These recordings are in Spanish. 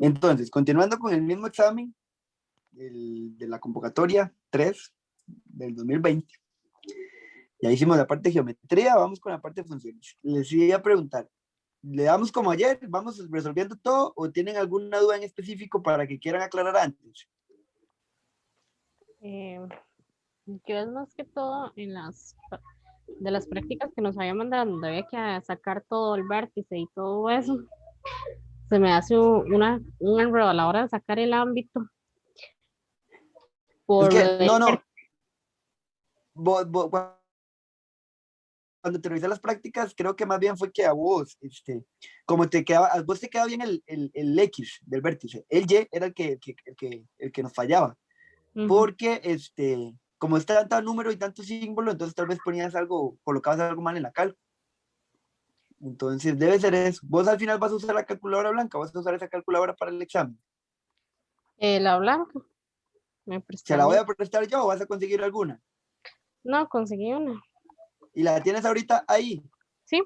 Entonces, continuando con el mismo examen de la convocatoria 3 del 2020, ya hicimos la parte de geometría, vamos con la parte de funciones. Les iba a preguntar, ¿le damos como ayer? ¿Vamos resolviendo todo o tienen alguna duda en específico para que quieran aclarar antes? Eh, yo es más que todo en de las prácticas que nos había mandado, donde había que sacar todo el vértice y todo eso, se me hace un enredo a la hora de sacar el ámbito Es por lo que, del no, no, vértice. cuando te revisé las prácticas, creo que más bien fue que a vos, como te quedaba, a vos te quedaba bien el X del vértice, el Y era el que nos fallaba, Ujú. porque, como está tanto número y tanto símbolo, entonces tal vez ponías algo, colocabas algo mal en la calco. Entonces debe ser eso. Vos al final vas a usar la calculadora blanca, vas a usar esa calculadora para el examen. La blanca, me ¿Se la voy prestaron. a prestar yo o vas a conseguir alguna? No, conseguí una. ¿Y la tienes ahorita ahí? Sí,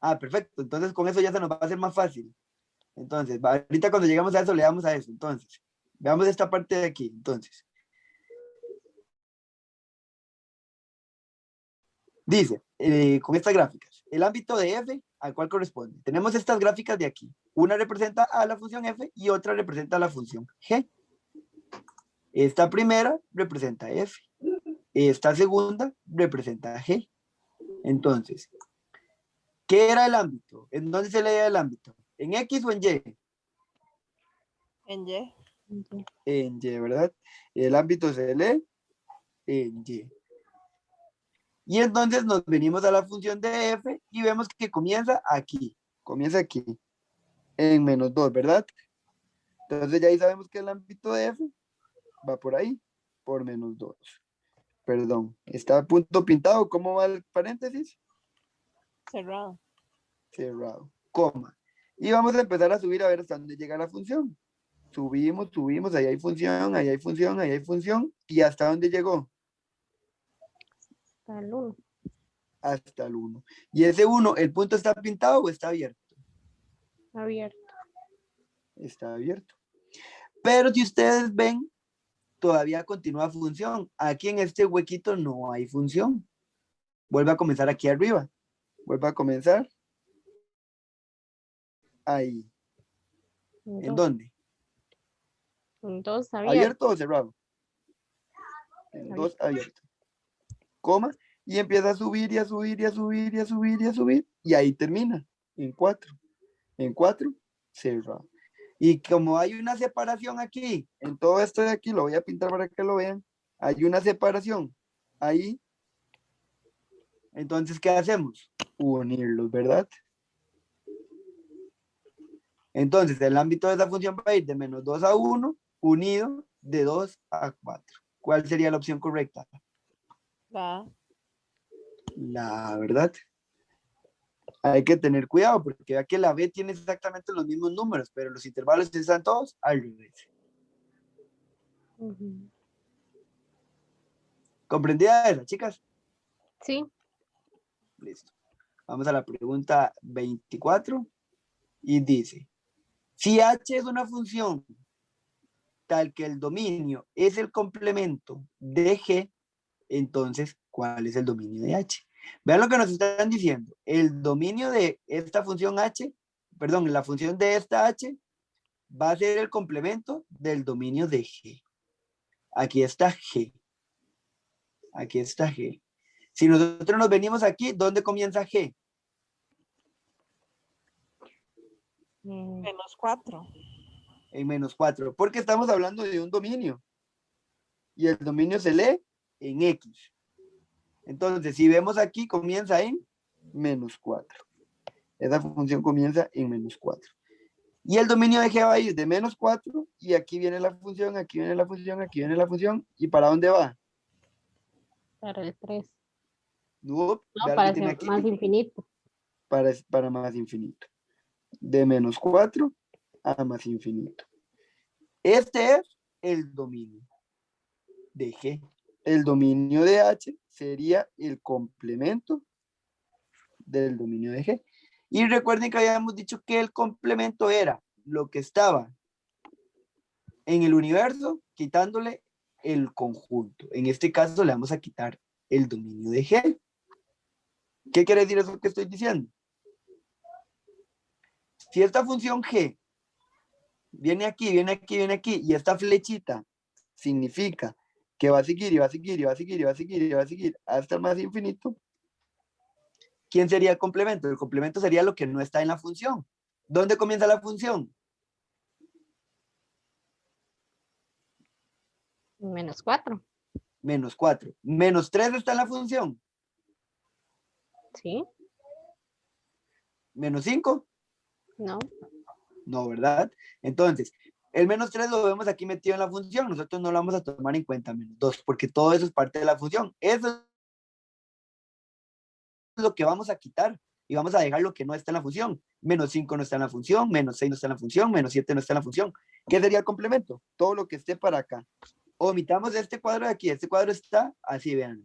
Ah, perfecto. Entonces con eso ya se nos va a hacer más fácil. Entonces, ahorita cuando llegamos a eso, le damos a eso. Entonces, veamos esta parte de aquí. Entonces, dice, con estas gráficas, el ámbito de f al cual corresponde. Tenemos estas gráficas de aquí. Una representa a la función f y otra representa a la función g. Esta primera representa f. Esta segunda representa g. Entonces, ¿qué era el ámbito? ¿En dónde se leía el ámbito? ¿En X o en Y? En Y. En Y, ¿verdad? El ámbito se lee en Y. Y entonces nos venimos a la función de f y vemos que comienza aquí, en -2, ¿verdad? Entonces ya ahí sabemos que el ámbito de f va por ahí, por -2. Perdón, está a punto pintado. ¿Cómo va el paréntesis? Cerrado. Cerrado, coma. Y vamos a empezar a subir a ver hasta dónde llega la función. Subimos, subimos, ahí hay función, ahí hay función, ahí hay función. ¿Y hasta dónde llegó? está el 1. Hasta el 1. ¿Y ese 1, el punto está pintado o está abierto? Abierto. Está abierto. Pero si ustedes ven, todavía continúa función. Aquí en este huequito no hay función. Vuelve a comenzar aquí arriba. Vuelve a comenzar ahí. ¿En 2. dónde? 2 abierto. ¿Abierto o cerrado? En 2 Abierto. abierto. Coma. Y empieza a subir y a subir y a subir y a subir y a subir. Y ahí termina. En 4. En 4, cerrado. Y como hay una separación aquí, en todo esto de aquí, lo voy a pintar para que lo vean, hay una separación ahí, entonces, ¿qué hacemos? Unirlos, ¿verdad? Entonces, el ámbito de esa función va a ir de -2 a 1, unido de 2 a 4. ¿Cuál sería la opción correcta? La La verdad. Hay que tener cuidado porque vea que la B tiene exactamente los mismos números, pero los intervalos están todos al revés. Ujú. ¿Comprendida esa, chicas? Sí. Listo. Vamos a la pregunta 24 y dice, si H es una función tal que el dominio es el complemento de G, entonces, ¿cuál es el dominio de H? Vean lo que nos están diciendo. El dominio de esta función H, perdón, la función de esta H va a ser el complemento del dominio de G. Aquí está G. Aquí está G. Si nosotros nos venimos aquí, ¿dónde comienza G? -4. En -4, porque estamos hablando de un dominio. Y el dominio se lee en X. Entonces, si vemos aquí, comienza en -4. Esa función comienza en -4. Y el dominio de G va a ir de -4 y aquí viene la función, aquí viene la función, aquí viene la función. ¿Y para dónde va? Para el 3. No, No, vea lo que para tiene ser aquí, más infinito. para más infinito. De -4 a más infinito. Este es el dominio de G. El dominio de H sería el complemento del dominio de G. Y recuerden que habíamos dicho que el complemento era lo que estaba en el universo, quitándole el conjunto. En este caso le vamos a quitar el dominio de G. ¿Qué quiere decir eso que estoy diciendo? Si esta función G viene aquí, viene aquí, viene aquí, y esta flechita significa que va a seguir y va a seguir y va a seguir y va a seguir y va a seguir hasta el más infinito, ¿quién sería el complemento? El complemento sería lo que no está en la función. ¿Dónde comienza la función? -4. Menos 4. Menos 3 está en la función. ¿Sí? Menos 5. No. No, ¿verdad? Entonces, el menos 3 lo vemos aquí metido en la función. Nosotros no lo vamos a tomar en cuenta menos 2, porque todo eso es parte de la función. Eso es lo que vamos a quitar y vamos a dejar lo que no está en la función. Menos 5 no está en la función, menos 6 no está en la función, menos 7 no está en la función. ¿Qué sería el complemento? Todo lo que esté para acá. Omitamos este cuadro de aquí. Este cuadro está así, vean.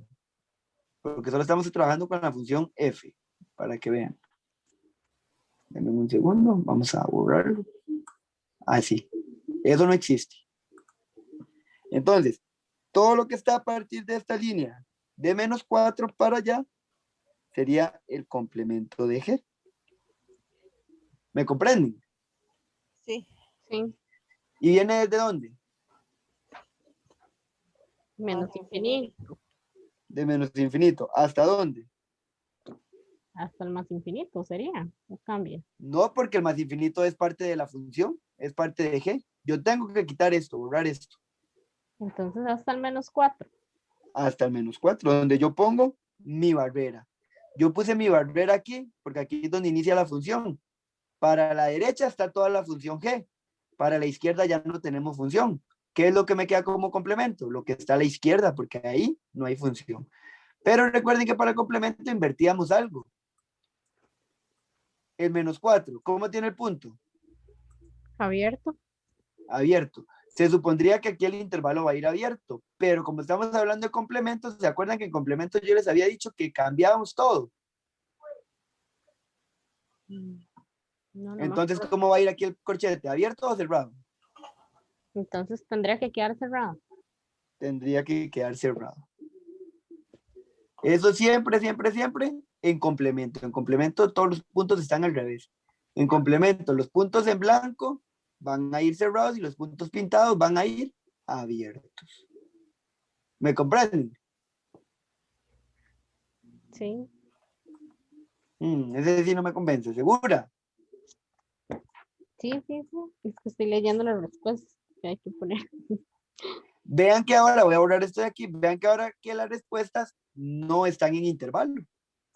Porque solo estamos trabajando con la función f, para que vean. Denme un segundo, vamos a borrarlo. Así. Eso no existe. Entonces, todo lo que está a partir de esta línea de menos 4 para allá sería el complemento de G. ¿Me comprenden? Sí. Sí. ¿Y viene desde dónde? Menos infinito. De menos infinito. ¿Hasta dónde? Hasta el más infinito sería. No cambia. No, porque el más infinito es parte de la función, es parte de G. Yo tengo que quitar esto, borrar esto. Entonces hasta el -4. Hasta el menos 4, donde yo pongo mi barrera. Yo puse mi barrera aquí, porque aquí es donde inicia la función. Para la derecha está toda la función G. Para la izquierda ya no tenemos función. ¿Qué es lo que me queda como complemento? Lo que está a la izquierda, porque ahí no hay función. Pero recuerden que para el complemento invertíamos algo. El menos 4, ¿cómo tiene el punto? Abierto. Abierto. Se supondría que aquí el intervalo va a ir abierto, pero como estamos hablando de complementos, ¿se acuerdan que en complementos yo les había dicho que cambiábamos todo? No, no me Entonces, acuerdo. ¿cómo va a ir aquí el corchete? ¿Abierto o cerrado? Entonces tendría que quedar cerrado. Tendría que quedar cerrado. Eso siempre, siempre, siempre en complemento. En complemento todos los puntos están al revés. En complemento, los puntos en blanco van a ir cerrados y los puntos pintados van a ir abiertos. ¿Me comprenden? Sí. Ese sí no me convence, ¿segura? Sí, sí, sí. Es que estoy leyendo las respuestas que hay que poner. Vean que ahora, voy a borrar esto de aquí, vean que ahora que las respuestas no están en intervalo.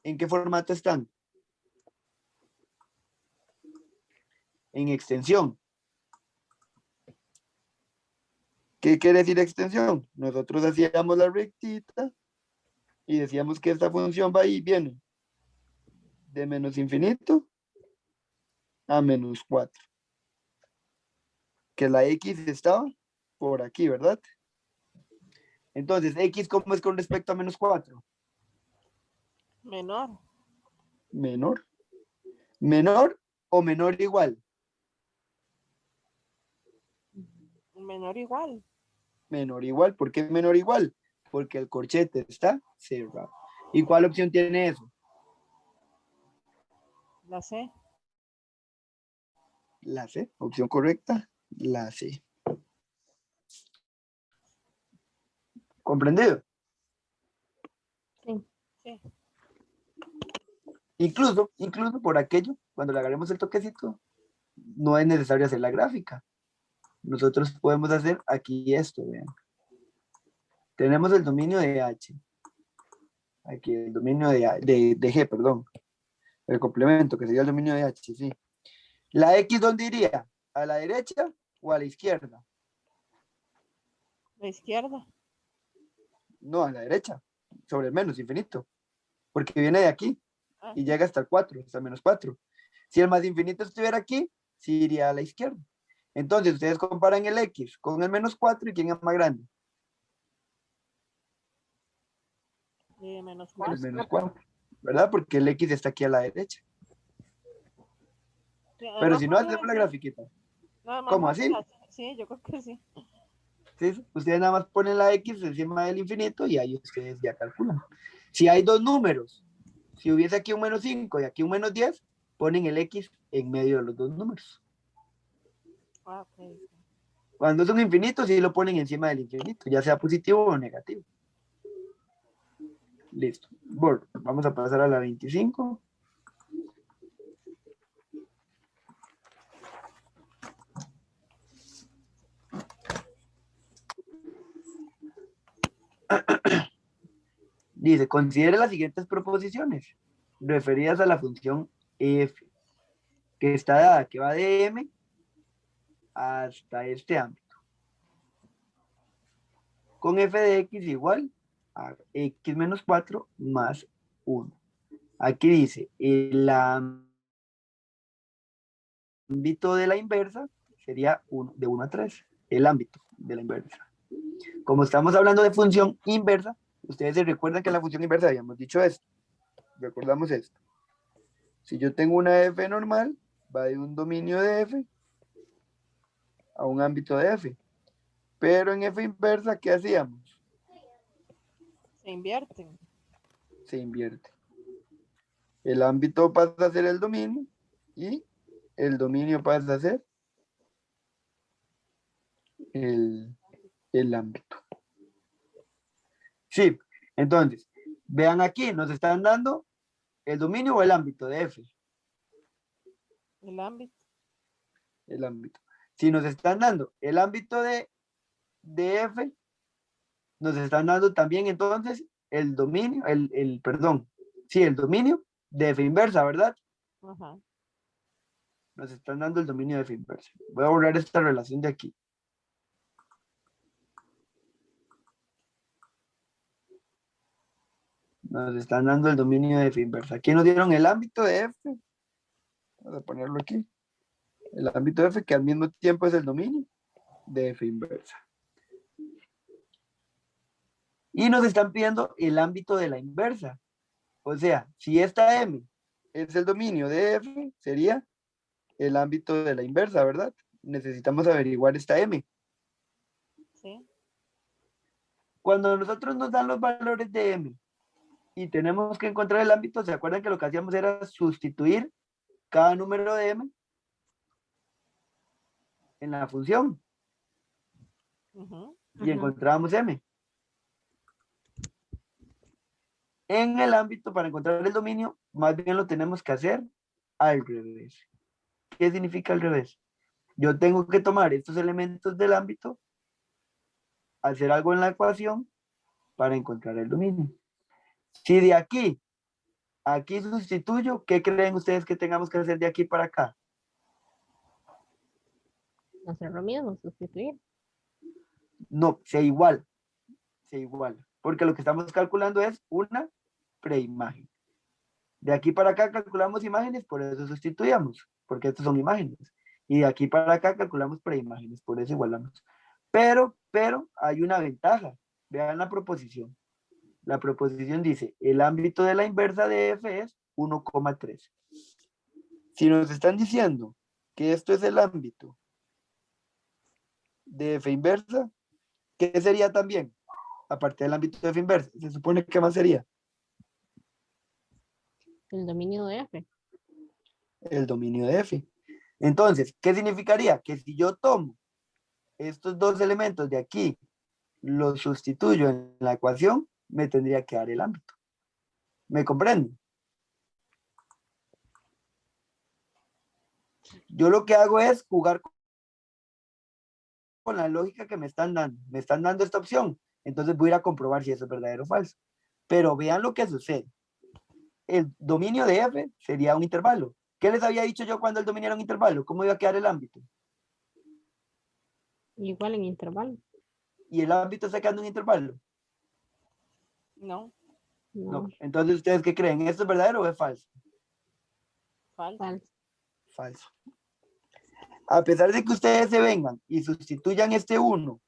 ¿En qué formato están? En extensión. ¿Qué quiere decir extensión? Nosotros hacíamos la rectita y decíamos que esta función va y viene de menos infinito a menos 4. Que la x estaba por aquí, ¿verdad? Entonces, x, ¿cómo es con respecto a menos 4? Menor. Menor. ¿Menor o menor igual? Menor igual. Menor igual. ¿Por qué menor igual? Porque el corchete está cerrado. ¿Y cuál opción tiene eso? La C. La C. Opción correcta, la C. ¿Comprendido? Sí. Sí. Incluso por aquello, cuando le agarremos el toquecito, no es necesario hacer la gráfica. Nosotros podemos hacer aquí esto, vean. Tenemos el dominio de H. Aquí el dominio de G, perdón. El complemento, que sería el dominio de H, sí. ¿La X dónde iría? ¿A la derecha o a la izquierda? La izquierda. No, a la derecha, sobre el menos infinito. Porque viene de aquí Ah, y llega hasta el 4, hasta el menos 4. Si el más infinito estuviera aquí, sí iría a la izquierda. Entonces, ustedes comparan el X con el menos 4 y quién es más grande. menos El 4. menos 4, ¿verdad? Porque el X está aquí a la derecha. Sí, Pero además si no, podría hacemos la decir, grafiquita. Nada más ¿Cómo así? Sí, yo creo que sí. ¿Sí? Ustedes nada más ponen la X encima del infinito y ahí ustedes ya calculan. Si hay dos números, si hubiese aquí un menos 5 y aquí un menos 10, ponen el X en medio de los dos números. Ah, ok. Cuando es un infinito, sí lo ponen encima del infinito, ya sea positivo o negativo. Listo. Bueno, vamos a pasar a la 25. Dice, considere las siguientes proposiciones referidas a la función f, que está dada, que va de m hasta este ámbito, con f de x igual a x menos 4 más 1. Aquí dice, el ámbito de la inversa sería de 1 a 3, el ámbito de la inversa. Como estamos hablando de función inversa, ustedes se recuerdan que en la función inversa habíamos dicho esto. Recordamos esto. Si yo tengo una f normal, va de un dominio de f a un ámbito de f. Pero en f inversa, ¿qué hacíamos? Se invierten. Se invierte. El ámbito pasa a ser el dominio y el dominio pasa a ser el ámbito. Sí, entonces, vean aquí, nos están dando el dominio o el ámbito de f. El ámbito. El ámbito. Si nos están dando el ámbito de f, nos están dando también entonces el dominio, perdón, sí, el dominio de f inversa, ¿verdad? Ajá. Nos están dando el dominio de f inversa. Voy a borrar esta relación de aquí. Nos están dando el dominio de f inversa. Aquí nos dieron el ámbito de f. Vamos a ponerlo aquí. El ámbito de f, que al mismo tiempo es el dominio de f inversa. Y nos están pidiendo el ámbito de la inversa. O sea, si esta m es el dominio de f, sería el ámbito de la inversa, ¿verdad? Necesitamos averiguar esta m. Sí. Cuando nosotros nos dan los valores de m y tenemos que encontrar el ámbito, ¿se acuerdan que lo que hacíamos era sustituir cada número de m en la función? Ujú. Y encontrábamos m. En el ámbito, para encontrar el dominio, más bien lo tenemos que hacer al revés. ¿Qué significa al revés? Yo tengo que tomar estos elementos del ámbito, hacer algo en la ecuación para encontrar el dominio. Si de aquí a aquí sustituyo, ¿qué creen ustedes que tengamos que hacer de aquí para acá? Hacer lo mismo, sustituir. No, se iguala. Se iguala. Porque lo que estamos calculando es una preimagen. De aquí para acá calculamos imágenes, por eso sustituíamos, porque estos son imágenes. Y de aquí para acá calculamos preimágenes, por eso igualamos. Pero hay una ventaja. Vean la proposición. La proposición dice, el ámbito de la inversa de f es 1,3. Si nos están diciendo que esto es el ámbito de f inversa, ¿qué sería también? Aparte del ámbito de f inversa, se supone que más sería El dominio de f. el dominio de f. Entonces, ¿qué significaría? Que si yo tomo estos dos elementos de aquí, los sustituyo en la ecuación, me tendría que dar el ámbito. ¿Me comprenden? Yo lo que hago es jugar con la lógica que me están dando. Me están dando esta opción. Entonces voy a ir a comprobar si eso es verdadero o falso. Pero vean lo que sucede. El dominio de f sería un intervalo. ¿Qué les había dicho yo cuando el dominio era un intervalo? ¿Cómo iba a quedar el ámbito? Igual en intervalo. ¿Y el ámbito está quedando un intervalo? No. No, No. Entonces, ¿ustedes qué creen? ¿Esto es verdadero o es falso? Falso. falso. Falso. A pesar de que ustedes se vengan y sustituyan este 1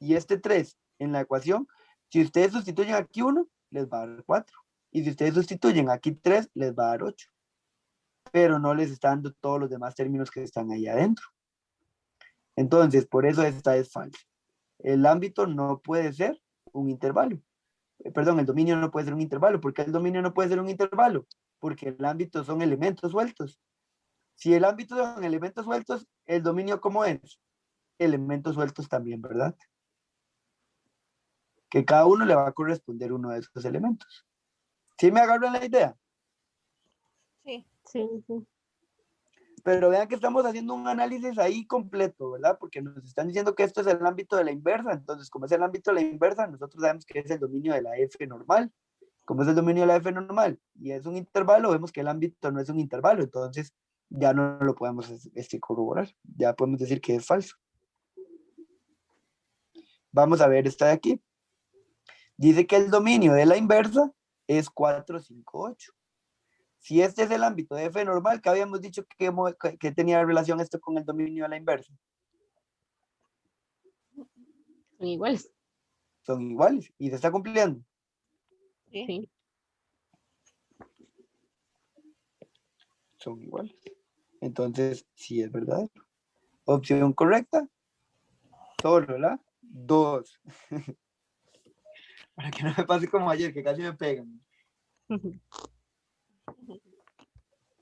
y este 3 en la ecuación, si ustedes sustituyen aquí 1, les va a dar 4. Y si ustedes sustituyen aquí 3, les va a dar 8. Pero no les está dando todos los demás términos que están ahí adentro. Entonces, por eso esta es falsa. El ámbito no puede ser un intervalo. Perdón, el dominio no puede ser un intervalo. ¿Por qué el dominio no puede ser un intervalo? Porque el ámbito son elementos sueltos. Si el ámbito son elementos sueltos, ¿el dominio cómo es? Elementos sueltos también, ¿verdad? Que cada uno le va a corresponder uno de esos elementos. ¿Sí me agarran la idea? Sí. Sí, sí. Pero vean que estamos haciendo un análisis ahí completo, ¿verdad? Porque nos están diciendo que esto es el ámbito de la inversa. Entonces, como es el ámbito de la inversa, nosotros sabemos que es el dominio de la F normal. Como es el dominio de la F normal y es un intervalo, vemos que el ámbito no es un intervalo. Entonces, ya no lo podemos corroborar. Ya podemos decir que es falso. Vamos a ver esta de aquí. Dice que el dominio de la inversa es 4, 5, 8. Si este es el ámbito de F normal, que habíamos dicho que tenía relación esto con el dominio de la inversa. Son iguales. Son iguales y se está cumpliendo. Sí. Sí. Son iguales. Entonces, sí es verdadero. Opción correcta. Solo la 2. Para que no me pase como ayer, que casi me pegan.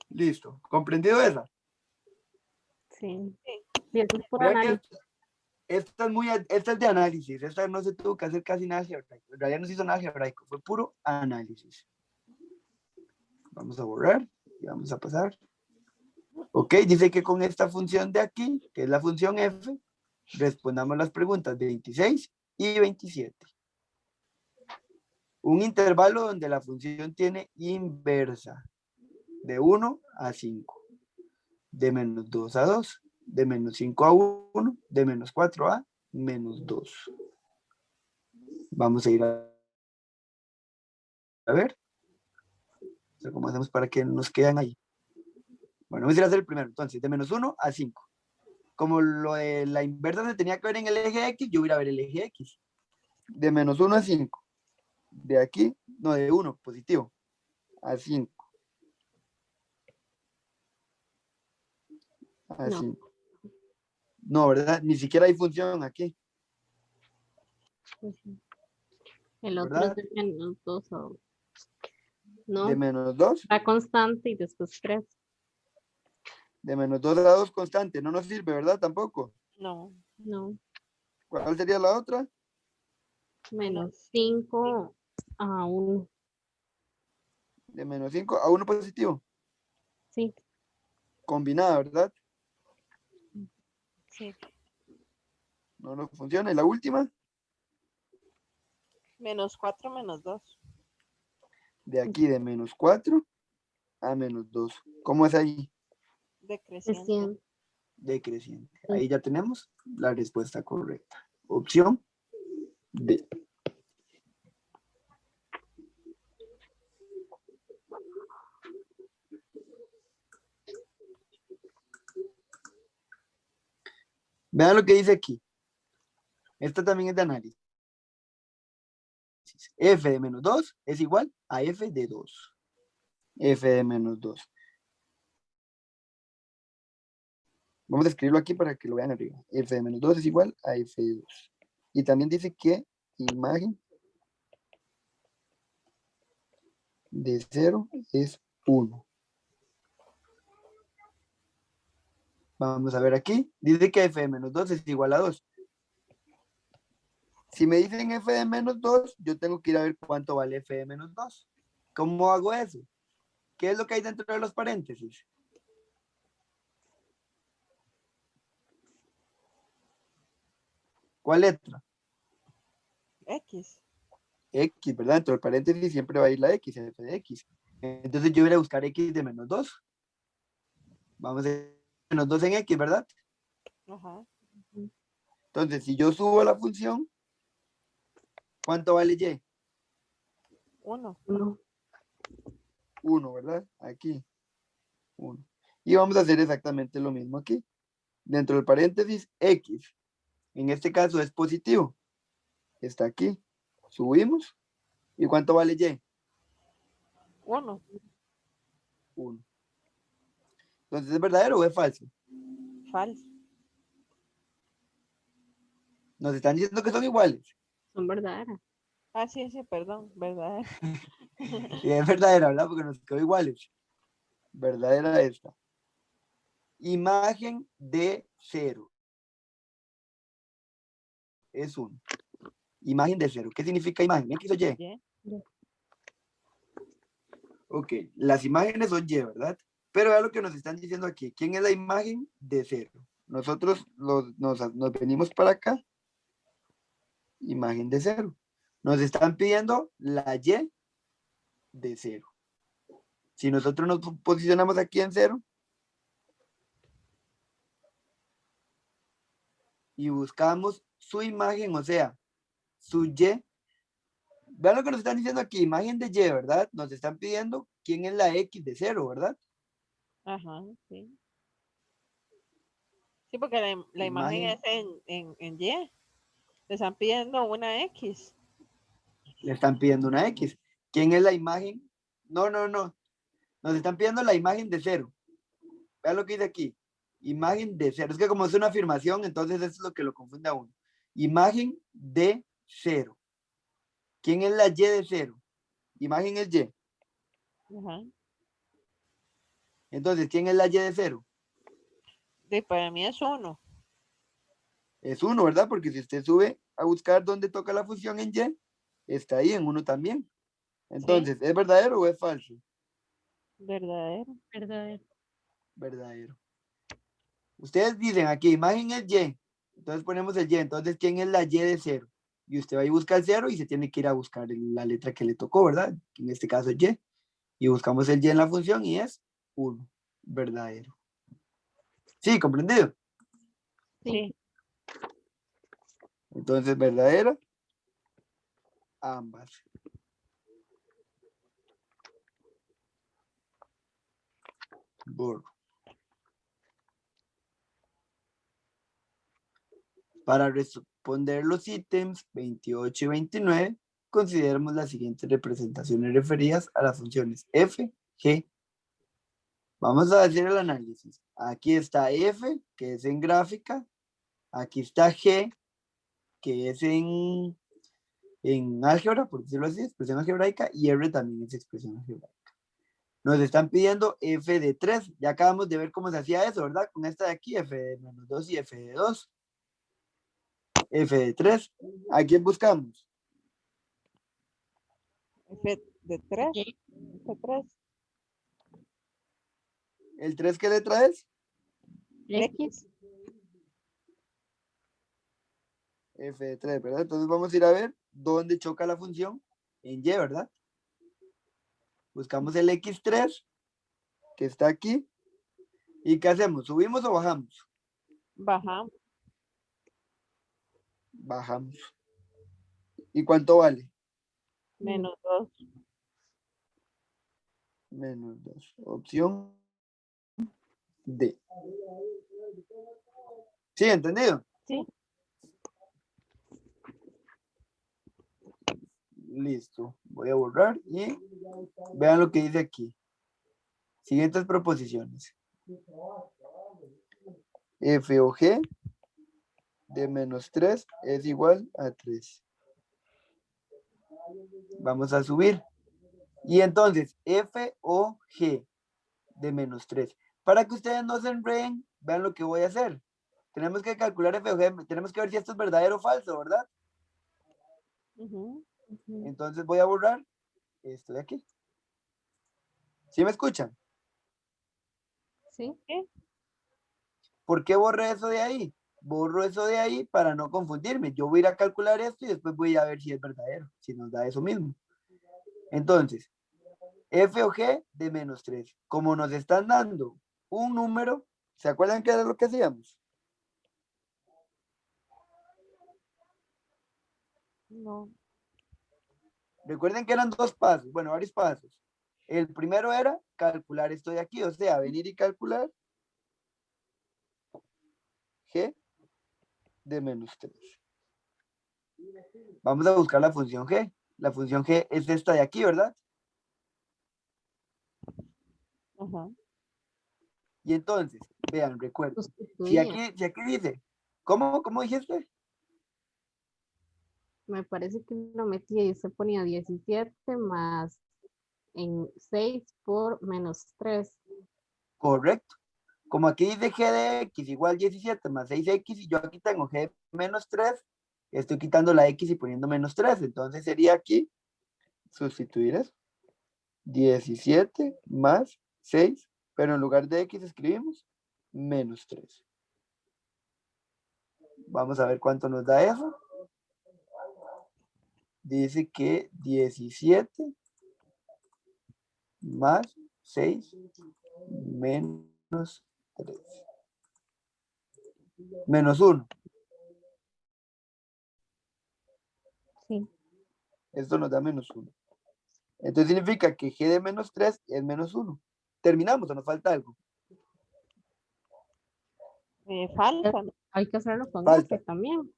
Listo. ¿Comprendido esa? Sí. Y eso es por Vean que análisis. esta es de análisis. Esta no se tuvo que hacer casi nada geográfico. En realidad no se hizo nada geográfico. Fue puro análisis. Vamos a borrar y vamos a pasar. Ok, dice que con esta función de aquí, que es la función f, respondamos las preguntas 26 y 27. Un intervalo donde la función tiene inversa de 1 a 5, de menos 2 a 2, de menos 5 a 1, de menos 4 a menos 2. Vamos a ir a ver. O sea, ¿cómo hacemos para que nos queden ahí? Bueno, vamos a ir a hacer el primero. Entonces, de menos 1 a 5. Como lo de la inversa se tenía que ver en el eje X, yo voy a ver el eje X. De menos 1 a 5. De aquí, no, de 1, positivo, a 5. A No. 5. No, ¿verdad? Ni siquiera hay función aquí, El otro es ¿verdad? de menos 2 a 2. De No, menos 2. la constante y después 3. De menos 2 a 2 constante. No nos sirve, ¿verdad? Tampoco. No. No, ¿Cuál sería la otra? menos 5 a 1. De menos 5 a 1 positivo. Sí, Combinada, ¿verdad? Sí. No nos funciona. ¿Y la última? Menos 4 menos 2. De aquí, de menos 4 a menos 2. ¿Cómo es ahí? Decreciente. 100. Decreciente. Ahí ya tenemos la respuesta correcta. Opción B. Vean lo que dice aquí. Esto también es de análisis. F de menos 2 es igual a F de 2. F de menos 2. Vamos a escribirlo aquí para que lo vean arriba. F de menos 2 es igual a F de 2. Y también dice que imagen de 0 es 1. Vamos a ver aquí. Dice que F de menos 2 es igual a 2. Si me dicen F de menos 2, yo tengo que ir a ver cuánto vale F de menos 2. ¿Cómo hago eso? ¿Qué es lo que hay dentro de los paréntesis? ¿Cuál letra? X. X, ¿verdad? Dentro del paréntesis siempre va a ir la X, F de X. Entonces yo voy a buscar X de menos 2. Vamos a ver menos 2 en X, ¿verdad? Ajá. Entonces, si yo subo la función, ¿cuánto vale Y? 1. 1. 1, ¿verdad? Aquí, 1. Y vamos a hacer exactamente lo mismo aquí. Dentro del paréntesis, X. En este caso es positivo. Está aquí. Subimos. ¿Y cuánto vale Y? 1. 1. Entonces, ¿es verdadero o es falso? Falso. Nos están diciendo que son iguales. Son verdaderas. Ah, sí, sí, perdón, ¿verdad? Y es verdadera, ¿verdad? Porque nos quedó iguales. Verdadera esta. Imagen de 0. Es 1. Imagen de 0. ¿Qué significa imagen? ¿X o Y? ¿Y? Ok, las imágenes son Y, ¿verdad? Pero vea lo que nos están diciendo aquí. ¿Quién es la imagen de 0? Nosotros nos venimos para acá. Imagen de 0. Nos están pidiendo la Y de 0. Si nosotros nos posicionamos aquí en 0 y buscamos su imagen, o sea, su Y, vean lo que nos están diciendo aquí, imagen de Y, ¿verdad? Nos están pidiendo quién es la X de 0, ¿verdad? Ajá, sí. Sí, porque la imagen Imagen, es en Y. Le están pidiendo una X. le están pidiendo una X. ¿Quién es la imagen? No, no, no. Nos están pidiendo la imagen de 0. Vean lo que dice aquí. Imagen de 0. Es que como es una afirmación, entonces eso es lo que lo confunde a uno. Imagen de 0. ¿Quién es la Y de 0? Imagen es Y. Ajá. Entonces, ¿quién es la Y de 0? Para mí es 1. Es 1, ¿verdad? Porque si usted sube a buscar dónde toca la función en Y, está ahí en 1 también. Entonces, ¿es verdadero o es falso? Verdadero. Verdadero. Verdadero. Ustedes dicen aquí, imagen es Y. Entonces ponemos el Y. Entonces, ¿quién es la Y de 0? Y usted va y busca el 0 y se tiene que ir a buscar la letra que le tocó, ¿verdad? Que en este caso es Y. Y buscamos el Y en la función y es 1. Verdadero. Sí, comprendido. Sí. Entonces, verdadera. Ambas. Borro. Para responder los ítems 28 y 29, consideremos las siguientes representaciones referidas a las funciones f, g. Vamos a hacer el análisis. Aquí está f, que es en gráfica. Aquí está g, que es en álgebra, por decirlo así, expresión algebraica, y r también es expresión algebraica. Nos están pidiendo f de 3. Ya acabamos de ver cómo se hacía eso, ¿verdad? Con esta de aquí, f de menos 2 y f de 2. F de 3. ¿A quién buscamos? F de 3. Y. F3. ¿El 3 qué letra es? X. F de 3, ¿verdad? Entonces vamos a ir a ver dónde choca la función en Y, ¿verdad? Buscamos el X3, que está aquí. ¿Y qué hacemos? ¿Subimos o bajamos? Bajamos. Bajamos. ¿Y cuánto vale? Menos 2. Menos 2. Opción D. ¿Sí, entendido? Sí. Listo. Voy a borrar y vean lo que dice aquí. Siguientes proposiciones. F o G de menos 3 es igual a 3. Vamos a subir. Y entonces, F o G de menos 3. Para que ustedes no se enreden, vean lo que voy a hacer. Tenemos que calcular F o G, tenemos que ver si esto es verdadero o falso, ¿verdad? Entonces voy a borrar esto de aquí. ¿Sí me escuchan? Sí. ¿Por qué borré eso de ahí? Borro eso de ahí para no confundirme. Yo voy a ir a calcular esto y después voy a ver si es verdadero, si nos da eso mismo. Entonces, F o G de menos 3. Como nos están dando un número, ¿se acuerdan qué era lo que hacíamos? No. Recuerden que eran dos pasos, bueno, varios pasos. El primero era calcular esto de aquí, o sea, venir y calcular G de menos 3. Vamos a buscar la función G. La función G es esta de aquí, ¿verdad? Ajá. Y entonces, vean, recuerden, si Sustituía. aquí dice, ¿cómo dijiste? Me parece que lo metía y usted ponía 17 más en 6 por menos 3. Correcto. Como aquí dice g de x igual 17 más 6x y yo aquí tengo g menos 3, estoy quitando la x y poniendo menos 3. Entonces sería aquí sustituir eso. 17 más 6, pero en lugar de x escribimos menos 3. Vamos a ver cuánto nos da eso. Dice que 17 más 6 menos 3. Menos 1. Sí. Esto nos da menos 1. Entonces significa que g de menos 3 es menos 1. ¿Terminamos o nos falta algo? Falta, ¿no? Hay que hacerlo con Falta. F también.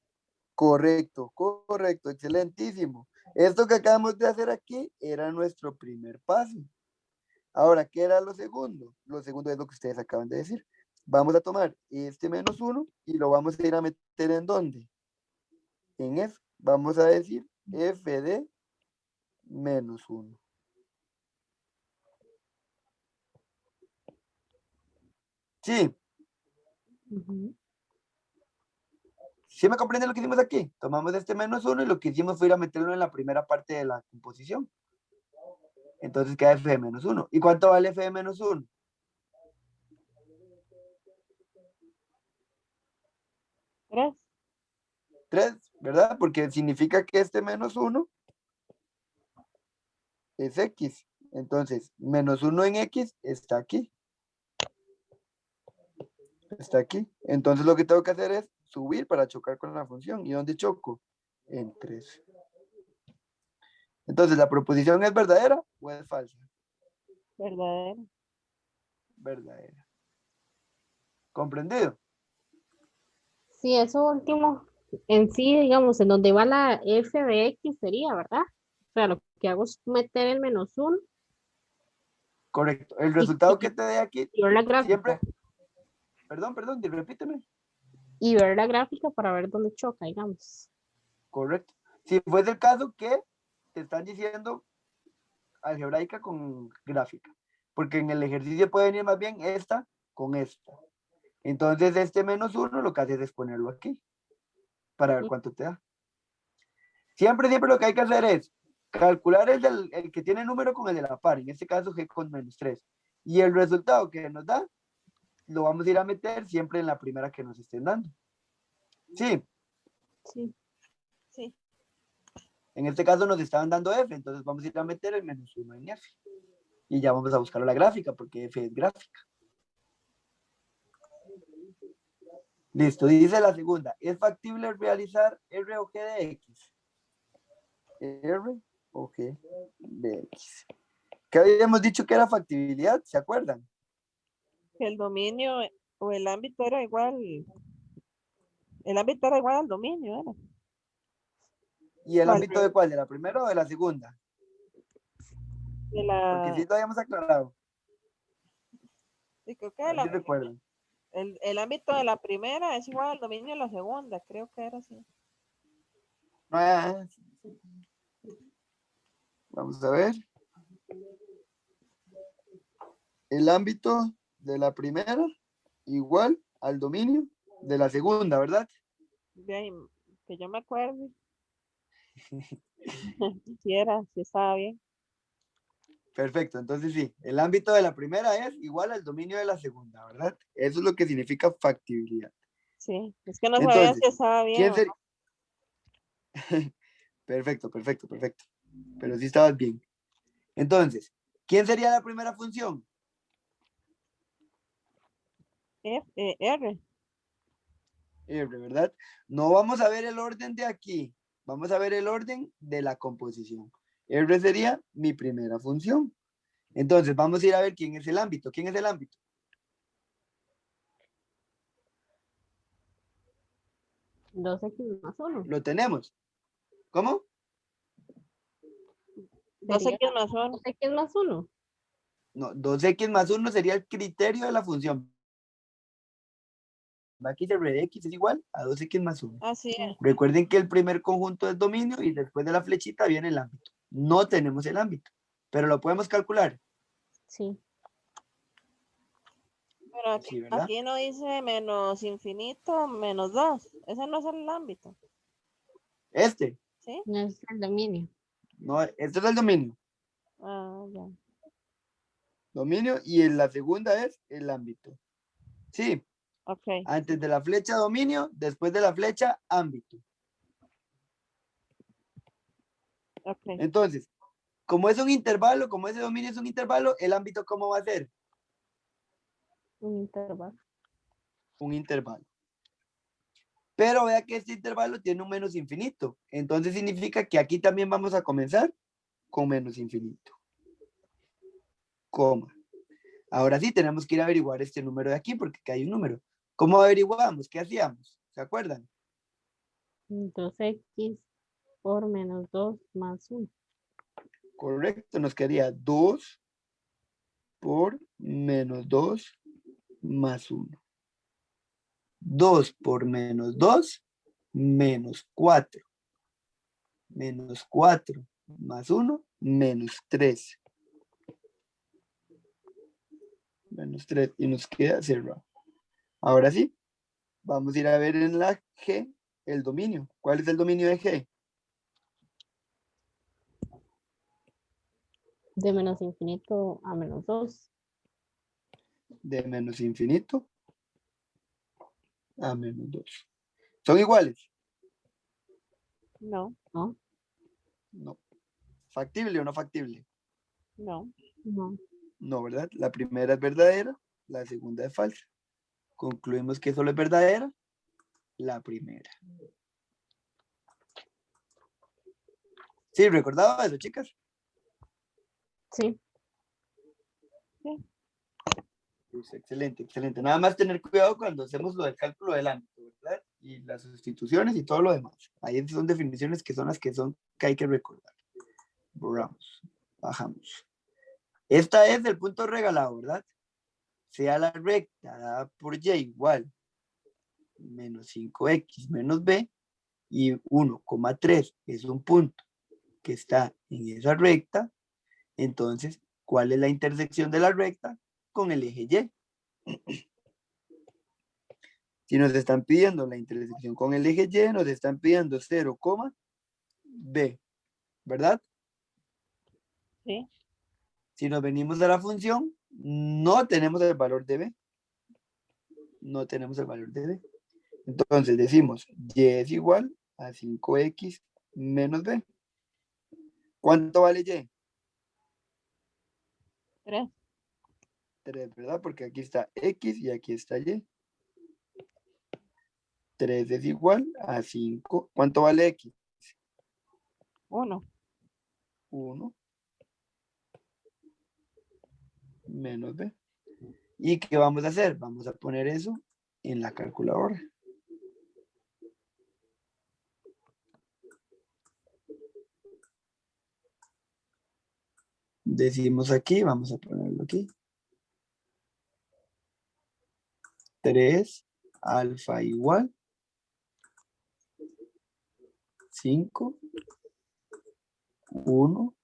Correcto, correcto, excelentísimo. Esto que acabamos de hacer aquí era nuestro primer paso. Ahora, ¿qué era lo segundo? Lo segundo es lo que ustedes acaban de decir. Vamos a tomar este menos 1 y lo vamos a ir a meter ¿en dónde? En F. Vamos a decir f de menos 1. Sí, Ujú. ¿sí me comprenden lo que hicimos aquí? Tomamos este menos 1 y lo que hicimos fue ir a meterlo en la primera parte de la composición. Entonces queda f de menos 1. ¿Y cuánto vale f de menos 1? 3. 3, ¿verdad? Porque significa que este menos 1 es x. Entonces, menos 1 en x está aquí. Está aquí. Entonces lo que tengo que hacer es subir para chocar con la función. ¿Y dónde choco? En 3. Entonces, ¿la proposición es verdadera o es falsa? Verdadero. Verdadera. ¿Comprendido? Sí, eso último, en sí, digamos, en donde va la F de X sería, ¿verdad? O sea, lo que hago es meter el menos 1 Correcto. El y, resultado que te dé aquí, y ver la gráfica. siempre... Perdón, repíteme. Y ver la gráfica para ver dónde choca, digamos. Correcto. Si fuese el caso que te están diciendo algebraica con gráfica, porque en el ejercicio puede venir más bien esta con esta. Entonces este menos 1 lo que haces es ponerlo aquí para ver cuánto te da. Siempre lo que hay que hacer es calcular el que tiene número con el de la par, en este caso g con menos 3. Y el resultado que nos da, lo vamos a ir a meter siempre en la primera que nos estén dando. Sí, Sí. Sí. en este caso nos estaban dando f, entonces vamos a ir a meter el menos 1 en f. Y ya vamos a buscar la gráfica, porque f es gráfica. Listo, dice la segunda. ¿Es factible realizar R o G de X? R o G de X. ¿Qué habíamos dicho que era factibilidad? ¿Se acuerdan? Que el dominio o el ámbito era igual. El ámbito era igual al dominio, ¿era? ¿Y el O al ámbito de revés, cuál? ¿De la primera o de la segunda? de Porque sí la, lo habíamos aclarado. sí, creo que A de ver si la, recuerdan. el ámbito de la primera es igual al dominio de la segunda, creo que era así. Ah, vamos a ver. El ámbito de la primera igual al dominio de la segunda, ¿verdad? De ahí, que yo me acuerdo. Si era, si estaba bien. Perfecto, entonces sí, el ámbito de la primera es igual al dominio de la segunda, ¿verdad? Eso es lo que significa factibilidad. Sí, es que no sabía si Entonces, estaba bien ¿quién o sería? no. Perfecto. Pero sí estabas bien. Entonces, ¿quién sería la primera función? R. R, ¿verdad? No vamos a ver el orden de aquí, vamos a ver el orden de la composición. R sería mi primera función. Entonces, vamos a ir a ver quién es el ámbito. ¿Quién es el ámbito? 2X más 1. Lo tenemos. ¿Cómo? 12 Sería que más 1. 2X más 1. No, 2x más 1 sería el criterio de la función. Aquí se ve x es igual a 2x más 1. Así es. Recuerden que el primer conjunto es dominio y después de la flechita viene el ámbito. No tenemos el ámbito, pero lo podemos calcular. Sí. Pero aquí, Sí, ¿verdad? aquí no dice menos infinito, menos 2. Ese no es el ámbito. Este, ¿Sí? No es el dominio. no, este es el dominio. Ah, ya. Dominio y en la segunda es el ámbito. Sí, Ok. antes de la flecha dominio, después de la flecha ámbito. Ok. Entonces, como es un intervalo, como ese dominio es un intervalo, el ámbito ¿cómo va a ser? Un intervalo. Un intervalo. Pero vea que este intervalo tiene un menos infinito. Entonces significa que aquí también vamos a comenzar con menos infinito. Coma. Ahora sí tenemos que ir a averiguar este número de aquí porque acá hay un número. ¿Cómo averiguamos? ¿Qué hacíamos? ¿Se acuerdan? 2x por menos 2 más 1. Correcto, nos quedaría 2 por menos 2 más 1. 2 por menos 2, menos 4. Menos 4 más 1, menos 3. Menos 3 y nos queda 0. Ahora sí, vamos a ir a ver en la G el dominio. ¿Cuál es el dominio de G? De menos infinito a menos 2. De menos infinito a menos 2. ¿Son iguales? No, ¿No? No. ¿Factible o no factible? no. No. No, ¿verdad? La primera es verdadera, la segunda es falsa. Concluimos que solo es verdadera la primera. Sí, ¿recordaba eso, chicas? Sí. Pues excelente, excelente. Nada más tener cuidado cuando hacemos lo del cálculo del ámbito, ¿verdad? Y las sustituciones y todo lo demás. Ahí son definiciones que son las que hay que recordar. Borramos, bajamos. Esta es el punto regalado, ¿verdad? Sea la recta dada por y igual menos 5x menos b y 1,3 es un punto que está en esa recta, entonces, ¿cuál es la intersección de la recta con el eje y? Si nos están pidiendo la intersección con el eje y, nos están pidiendo 0, b, ¿verdad? Sí. Si nos venimos a la función, no tenemos el valor de b. No tenemos el valor de b. Entonces decimos y es igual a 5x menos b. ¿Cuánto vale y? 3. 3, ¿verdad? Porque aquí está x y aquí está y. 3 es igual a 5. ¿Cuánto vale x? 1. 1 menos b. ¿Y qué vamos a hacer? Vamos a poner eso en la calculadora. Decimos aquí, vamos a ponerlo aquí. 3 alfa igual 5, 1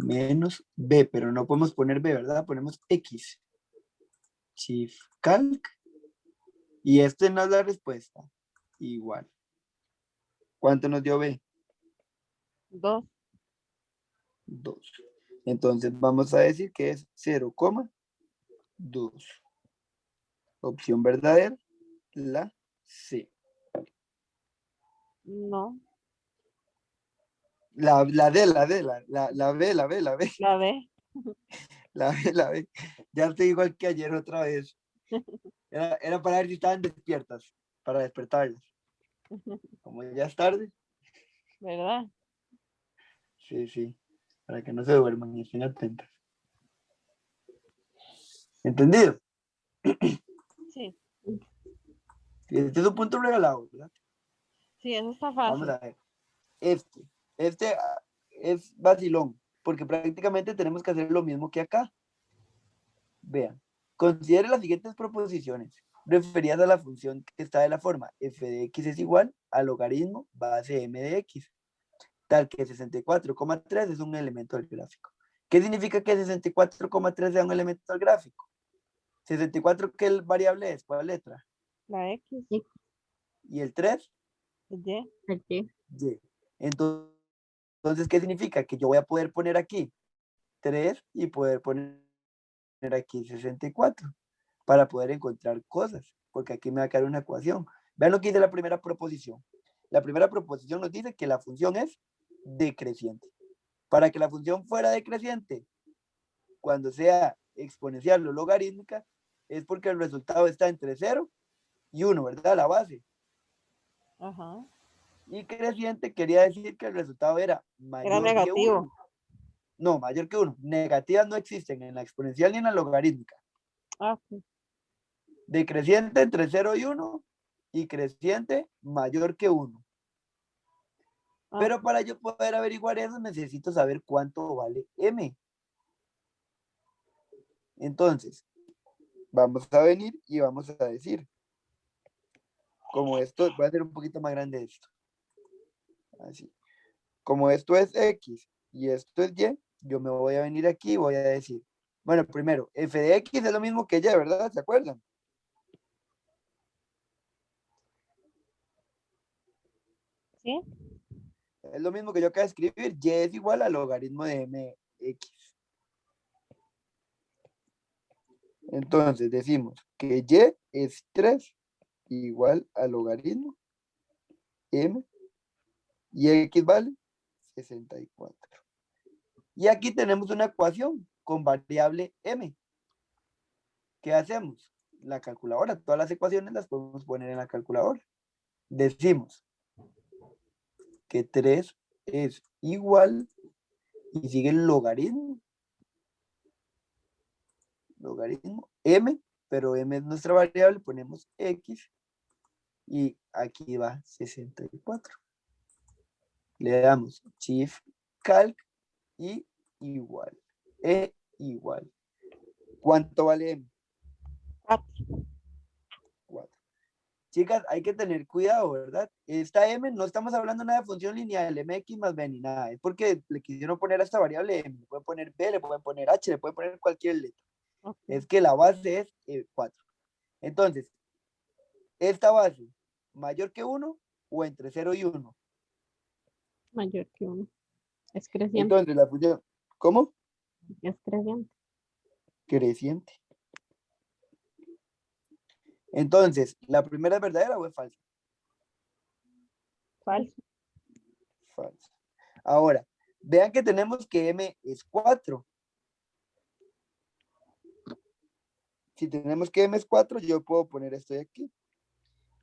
menos b, pero no podemos poner b, ¿verdad? Ponemos x. Shift calc. Y esta no es la respuesta. Igual. ¿Cuánto nos dio b? 2. 2. Entonces vamos a decir que es 0,2. Opción verdadera, la C. No. La D, la B, la B, la B, La B. la B, la B. Ya estoy igual que ayer otra vez. Era para ver si estaban despiertas, para despertarlas. Como ya es tarde, ¿Verdad? sí, sí, para que no se duerman y estén atentas. ¿Entendido? Sí. Este es un punto regalado, ¿verdad? Sí, eso está Vamos fácil. a ver. Este es vacilón, porque prácticamente tenemos que hacer lo mismo que acá. Vean, Considere las siguientes proposiciones referidas a la función que está de la forma f de x es igual al logaritmo base m de x, tal que 64,3 es un elemento del gráfico. ¿Qué significa que 64,3 sea un elemento del gráfico? 64, ¿qué variable es? ¿Cuál letra? La X, ¿Y el 3? el Y. Aquí. Y. Entonces, ¿qué significa? Que yo voy a poder poner aquí 3 y poder poner aquí 64 para poder encontrar cosas, porque aquí me va a quedar una ecuación. Vean lo que dice la primera proposición. La primera proposición nos dice que la función es decreciente. Para que la función fuera decreciente, cuando sea exponencial o logarítmica, es porque el resultado está entre 0 y 1, ¿verdad? La base. Ajá. Y creciente quería decir que el resultado era Era mayor que 1. negativo. No, mayor que 1. Negativas no existen en la exponencial ni en la logarítmica. Ah, ok. Decreciente entre 0 y 1 y creciente mayor que 1. Ah, Pero para yo poder averiguar eso necesito saber cuánto vale m. Entonces, vamos a venir y vamos a decir, como esto, voy a hacer un poquito más grande esto. Así. Como esto es x y esto es y, yo me voy a venir aquí y voy a decir, bueno, primero, f de x es lo mismo que y, ¿verdad? ¿Se acuerdan? sí. Es lo mismo que yo acabo de escribir, y es igual al logaritmo de mx. Entonces decimos que y es 3 igual al logaritmo m y x vale 64. Y aquí tenemos una ecuación con variable m. ¿Qué hacemos? La calculadora, todas las ecuaciones las podemos poner en la calculadora. Decimos que 3 es igual y sigue el logaritmo m, pero m es nuestra variable, ponemos x y aquí va 64. Le damos shift calc y igual. Igual. ¿Cuánto vale m? 4. 4. Chicas, hay que tener cuidado, ¿verdad? Esta m, no estamos hablando nada de función lineal, mx más b ni nada. Es porque le quisieron poner a esta variable m. Le pueden poner b, le pueden poner h, le pueden poner cualquier letra. Okay. Es que la base es 4. Entonces, esta base, mayor que 1 o entre 0 y 1. Mayor que 1. Es creciente. Entonces, la función, ¿cómo? Es creciente. Creciente. Entonces, ¿la primera es verdadera o es falsa? Falso. Falsa. Ahora, vean que tenemos que m es 4. Si tenemos que m es 4, yo puedo poner esto de aquí.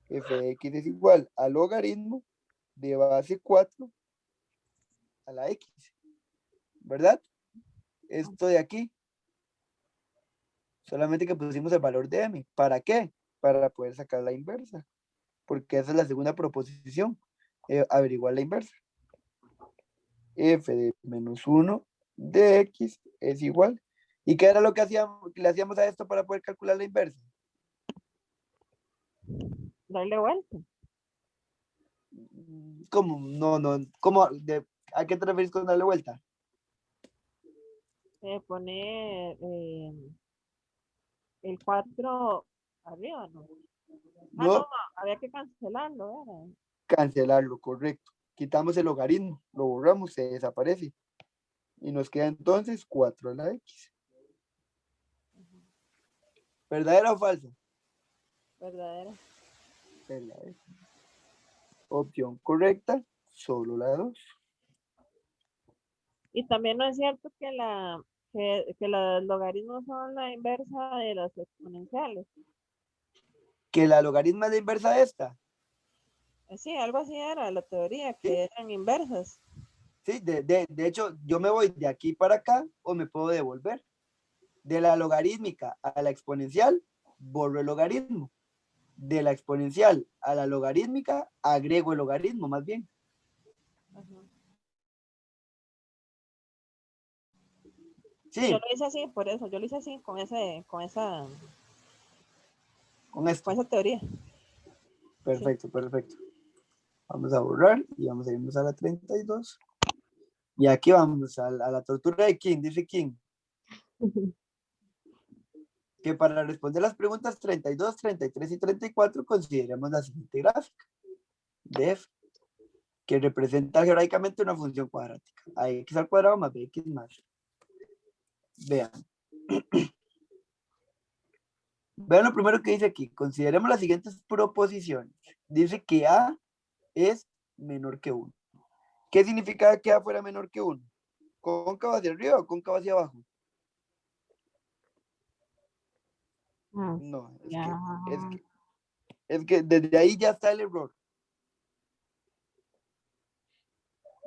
F de x es igual al logaritmo de base 4 a la x. ¿Verdad? Esto de aquí. Solamente que pusimos el valor de m. ¿Para qué? Para poder sacar la inversa. Porque esa es la segunda proposición. Averiguar la inversa. F de menos 1 de x es igual. ¿Y qué era lo que le hacíamos a esto para poder calcular la inversa? Darle vuelta. ¿Cómo? No. ¿Cómo? ¿A qué te refieres con darle vuelta? Poner el 4 arriba, ¿no? Ah, no, No, había que cancelarlo, ¿verdad? cancelarlo, correcto. Quitamos el logaritmo, lo borramos, se desaparece. Y nos queda entonces 4 a la x. ¿Verdadera o falsa? Verdadera. Verdadera. Opción correcta, solo la 2. Y también no es cierto que que los logaritmos son la inversa de los exponenciales. Que la logaritma es la inversa de esta. Sí, algo así era la teoría, que eran inversas. Sí, de hecho, yo me voy de aquí para acá o me puedo devolver. De la logarítmica a la exponencial, borro el logaritmo. De la exponencial a la logarítmica, agrego el logaritmo más bien. Ajá. Yo Sí, lo hice así, por eso, yo lo hice así, con con esto. esa teoría. Perfecto, perfecto. Vamos a borrar y vamos a irnos a la 32. Y aquí vamos a la tortura de King. Dice King que para responder las preguntas 32, 33 y 34 consideremos la siguiente gráfica de f, que representa algebraicamente una función cuadrática. Ax al cuadrado más bx más. Vean. Vean lo primero que dice aquí. Consideremos las siguientes proposiciones. Dice que a es menor que 1. ¿Qué significa que a fuera menor que 1? ¿Cóncavo hacia arriba o cóncavo hacia abajo? Ah, No, ya. es que desde ahí ya está el error.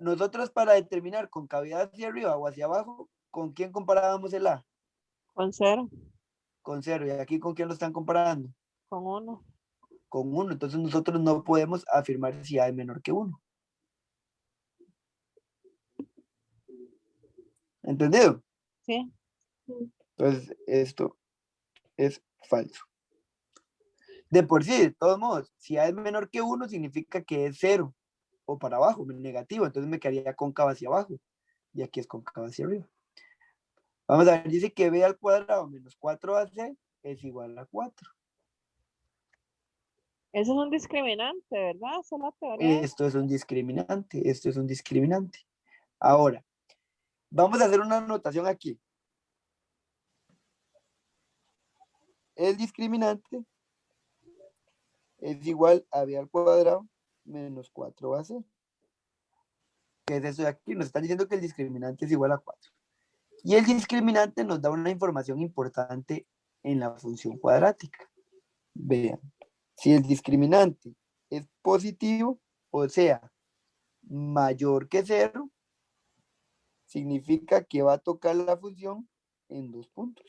Nosotros para determinar concavidad hacia arriba o hacia abajo, ¿con quién comparábamos el A? Con 0, Con 0. ¿Y aquí con quién lo están comparando? con 1. Con 1. Entonces nosotros no podemos afirmar si A es menor que 1. ¿Entendido? ¿Sí? Entonces esto es falso. De por sí, de todos modos, si A es menor que 1 significa que es 0 o para abajo, negativo. Entonces me quedaría cóncavo hacia abajo. Y aquí es cóncavo hacia arriba. Vamos a ver, dice que b al cuadrado menos 4ac es igual a 4. Eso es un discriminante, ¿verdad? Esa es la teoría. Esto es un discriminante, esto es un discriminante. Ahora, vamos a hacer una anotación aquí. El discriminante es igual a b al cuadrado menos 4ac. ¿Qué es eso de aquí? Nos están diciendo que el discriminante es igual a 4. Y el discriminante nos da una información importante en la función cuadrática. Vean, si el discriminante es positivo, o sea, mayor que 0, significa que va a tocar la función en 2 puntos.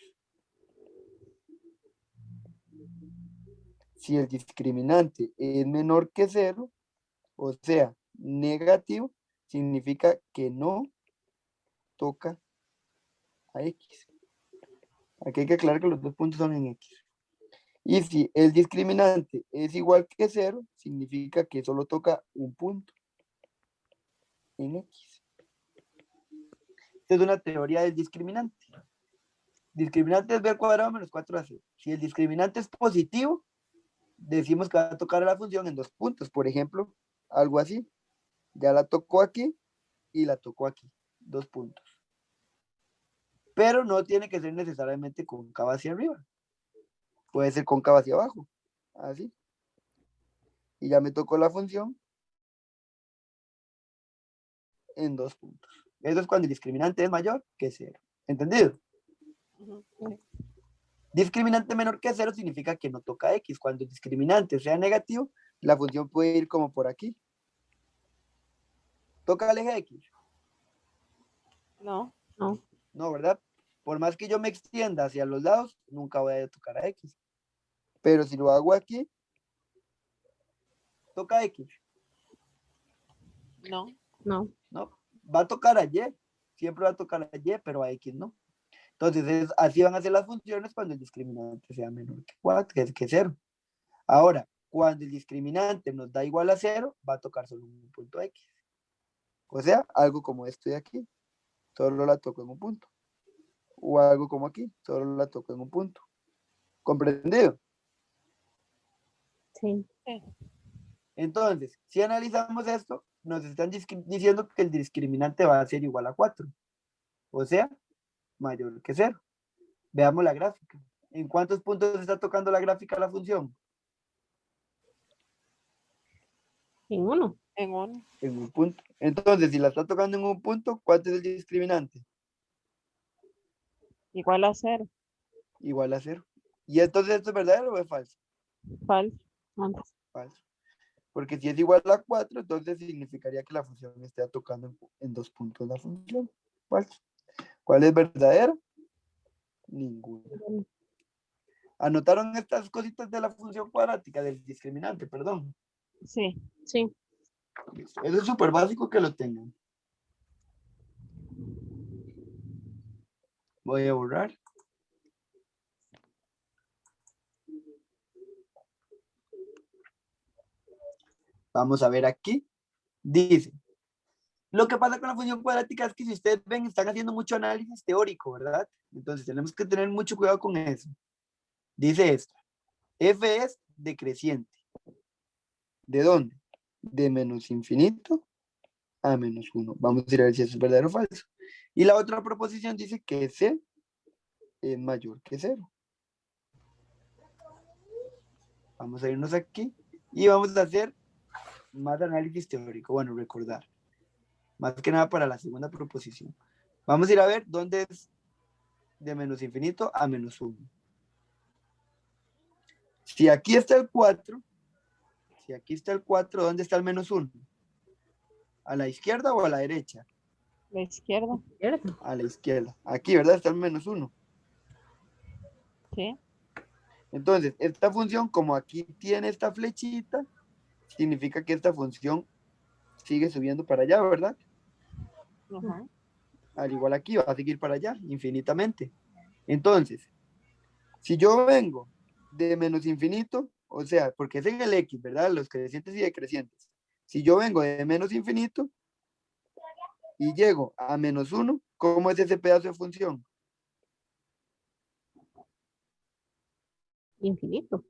Si el discriminante es menor que 0, o sea, negativo, significa que no toca a X. Aquí hay que aclarar que los 2 puntos son en X. Y si el discriminante es igual que 0, significa que solo toca un punto en X. Esta es una teoría del discriminante. Discriminante es b al cuadrado menos 4ac. Si el discriminante es positivo, decimos que va a tocar a la función en 2 puntos. Por ejemplo, algo así. Ya la tocó aquí y la tocó aquí. 2 puntos. Pero no tiene que ser necesariamente cóncava hacia arriba. Puede ser cóncava hacia abajo. Así. Y ya me tocó la función en 2 puntos. Eso es cuando el discriminante es mayor que 0. ¿Entendido? Discriminante menor que 0 significa que no toca X. Cuando el discriminante sea negativo, la función puede ir como por aquí. ¿Toca el eje X? No. No. No, ¿verdad? Por más que yo me extienda hacia los lados, nunca voy a tocar a X. Pero si lo hago aquí, toca X. No. No. No, va a tocar a Y. Siempre va a tocar a Y, pero a X no. Entonces, así van a ser las funciones cuando el discriminante sea menor que 4, que 0. Ahora, cuando el discriminante nos da igual a 0, va a tocar solo un punto X. O sea, algo como esto de aquí. Solo la toco en un punto. O algo como aquí. Solo la toco en un punto. ¿Comprendido? Sí. Entonces, si analizamos esto, nos están diciendo que el discriminante va a ser igual a 4. O sea, mayor que 0. Veamos la gráfica. ¿En cuántos puntos está tocando la gráfica la función? En uno. En 1. En un punto. Entonces, si la está tocando en un punto, ¿cuánto es el discriminante? Igual a 0. Igual a 0. ¿Y entonces esto es verdadero o es falso? Falso. Antes. Falso. Porque si es igual a 4, entonces significaría que la función esté tocando en 2 puntos la función. Falso. ¿Cuál es verdadero? Ninguna. ¿Anotaron estas cositas de la función cuadrática, del discriminante, perdón? Sí. Sí. Eso es súper básico que lo tengan. Voy a borrar. Vamos a ver aquí. Dice, lo que pasa con la función cuadrática es que si ustedes ven, están haciendo mucho análisis teórico, ¿verdad? Entonces tenemos que tener mucho cuidado con eso. Dice esto, f es decreciente. ¿De dónde? De menos infinito a menos 1. Vamos a ir a ver si eso es verdadero o falso. Y la otra proposición dice que c es mayor que 0. Vamos a irnos aquí y vamos a hacer más análisis teórico. Bueno, recordar. Más que nada para la segunda proposición. Vamos a ir a ver dónde es de menos infinito a menos 1. Si aquí está el 4, ¿dónde está el menos 1? ¿A la izquierda o a la derecha? La izquierda, ¿Cierto? A la izquierda. Aquí, ¿verdad? Está el menos 1. sí. Entonces, esta función, como aquí tiene esta flechita, significa que esta función sigue subiendo para allá, ¿verdad? Ajá. Al igual aquí, va a seguir para allá, infinitamente. Entonces, si yo vengo de menos infinito, o sea, porque es en el X, ¿verdad? Los crecientes y decrecientes. Si yo vengo de menos infinito y llego a menos 1, ¿cómo es ese pedazo de función? Infinito.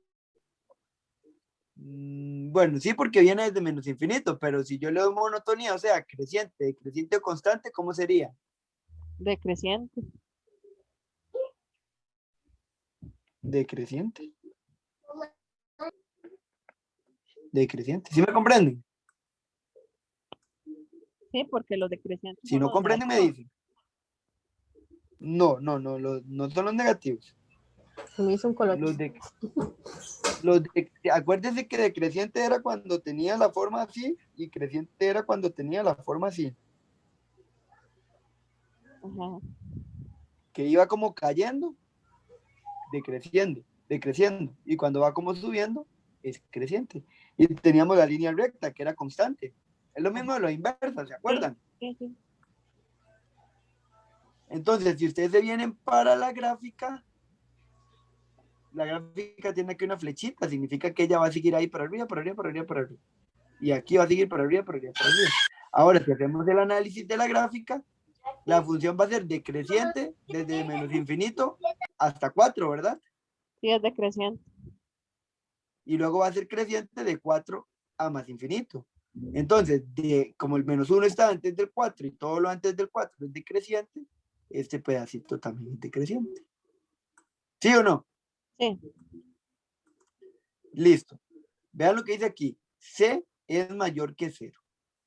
Bueno, sí, porque viene desde menos infinito, pero si yo le doy monotonía, o sea, creciente, decreciente o constante, ¿cómo sería? Decreciente. Decreciente. Decreciente. ¿Sí me comprenden? Sí, porque los decrecientes Si son no los comprenden, me negativos. dicen. No, no son los negativos. Se me hizo un color. Acuérdense que decreciente era cuando tenía la forma así y creciente era cuando tenía la forma así. Ajá. Que iba como cayendo, decreciendo. Y cuando va como subiendo, es creciente. Y teníamos la línea recta, que era constante. Es lo mismo de lo inversa, ¿se acuerdan? Sí, sí. Entonces, si ustedes se vienen para la gráfica tiene aquí una flechita, significa que ella va a seguir ahí para arriba, para arriba, para arriba, para arriba. Y aquí va a seguir para arriba, para arriba, para arriba. Ahora, si hacemos el análisis de la gráfica, la función va a ser decreciente desde menos infinito hasta 4, ¿verdad? Sí, es decreciente. Y luego va a ser creciente de 4 a más infinito. Entonces, como el menos 1 está antes del 4 y todo lo antes del 4 es decreciente, este pedacito también es decreciente. ¿Sí o no? Sí. Listo. Vean lo que dice aquí. C es mayor que 0.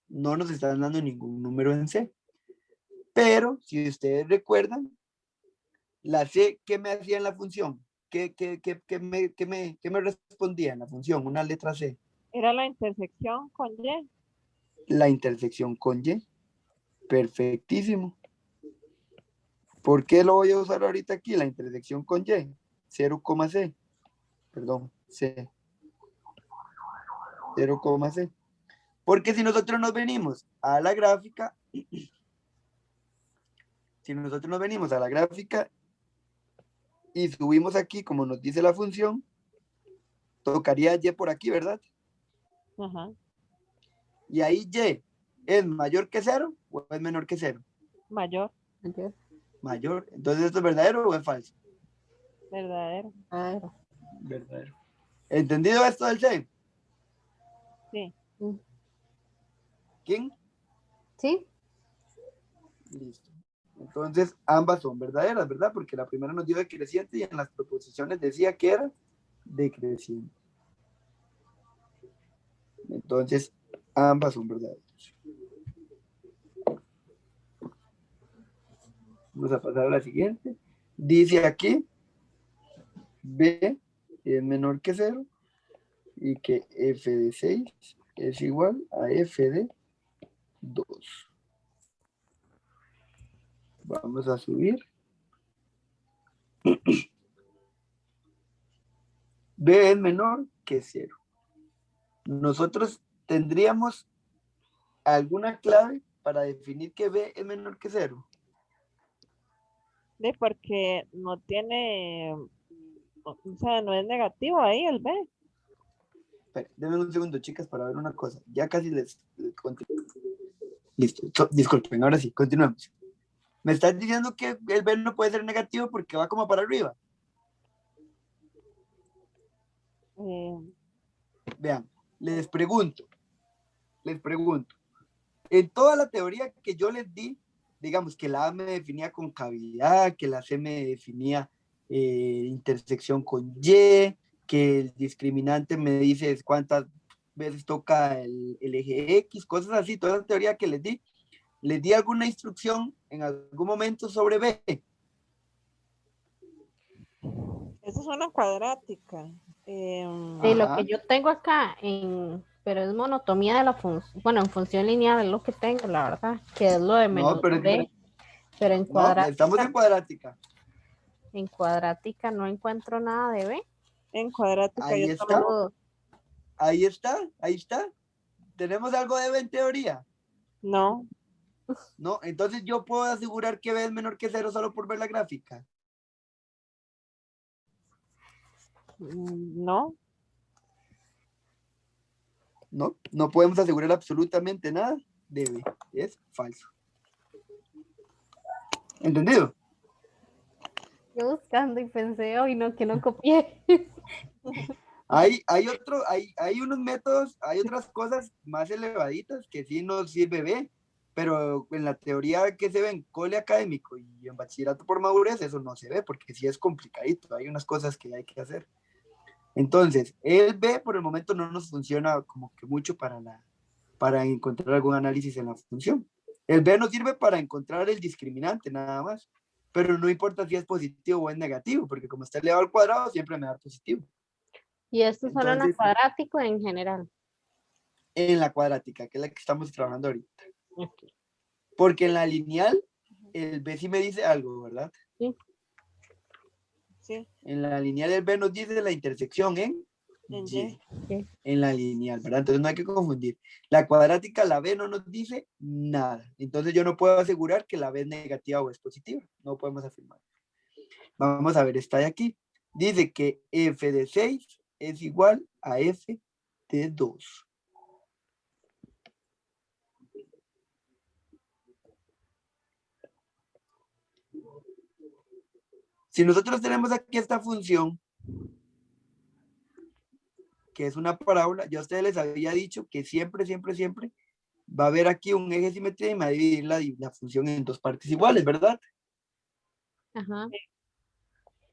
No nos están dando ningún número en C. Pero, si ustedes recuerdan, la C, ¿qué me hacía en la función? ¿Qué me respondía en la función? Una letra C. Era la intersección con Y. La intersección con Y. Perfectísimo. ¿Por qué lo voy a usar ahorita aquí? La intersección con Y. 0,C. Perdón, C. 0,C. Porque si nosotros nos venimos a la gráfica, y subimos aquí, como nos dice la función, tocaría Y por aquí, ¿verdad? Ajá. Y ahí Y es mayor que 0 o es menor que 0. Mayor. Mayor. Mayor. Entonces, ¿esto es verdadero o es falso? Verdadero. Ah, Verdadero. ¿Entendido esto del C? Sí. ¿Quién? sí. Listo. Entonces, ambas son verdaderas, ¿verdad? Porque la primera nos dio decreciente y en las proposiciones decía que era decreciente. Entonces, ambas son verdaderas. Vamos a pasar a la siguiente. Dice aquí, B es menor que 0 y que f de 6 es igual a f de 2. Vamos a subir. B es menor que 0. Nosotros tendríamos alguna clave para definir que B es menor que 0. Porque no tiene, o sea, no es negativo ahí el B. Espera, denme un segundo, chicas, para ver una cosa. Ya casi les continúo. Listo. Disculpen, ahora sí, continuemos. Me estás diciendo que el B no puede ser negativo porque va como para arriba. Eh, Vean, les pregunto. En toda la teoría que yo les di, digamos que la A me definía con cavidad, que la C me definía intersección con Y, que el discriminante me dice cuántas veces toca el eje X, cosas así, toda la teoría que les di alguna instrucción en algún momento sobre B. esa es una cuadrática. De lo que Ajá. yo tengo acá, pero es monotomía de la función, bueno, en función lineal es lo que tengo, la verdad, que es lo de No, menos b, pero no, estamos en cuadrática no encuentro nada de b. En cuadrática yo Ahí está, tampoco. ahí está. Tenemos algo de B en teoría. No, No, entonces yo puedo asegurar que B es menor que cero solo por ver la gráfica. no. No, no podemos asegurar absolutamente nada de B. Es falso. ¿Entendido? Yo buscando y pensé, hoy no, que no copié. Hay unos métodos, hay otras cosas más elevaditas que sí nos sirve B, pero en la teoría que se ve en cole académico y en bachillerato por madurez, eso no se ve porque sí es complicadito, hay unas cosas que hay que hacer. Entonces, el B por el momento no nos funciona como que mucho para encontrar algún análisis en la función. El B nos sirve para encontrar el discriminante nada más, pero no importa si es positivo o es negativo, porque como está elevado al cuadrado, siempre me da positivo. Y esto es solo en la Entonces, cuadrático en general. en la cuadrática, que es la que estamos trabajando ahorita. Aquí, Porque en la lineal, el B sí me dice algo, ¿verdad? sí. Sí, En la lineal el B nos dice la intersección en en Y. Y. Sí. En la lineal, ¿verdad? Entonces no hay que confundir. La cuadrática, la B no nos dice nada. Entonces yo no puedo asegurar que la B es negativa o es positiva. No podemos afirmar. Vamos a ver, está de aquí. Dice que F de 6 es igual a F de 2. Si nosotros tenemos aquí esta función, que es una parábola, yo a ustedes les había dicho que siempre, siempre, siempre va a haber aquí un eje de simetría y me va a dividir la función en dos partes iguales, ¿verdad? Ajá.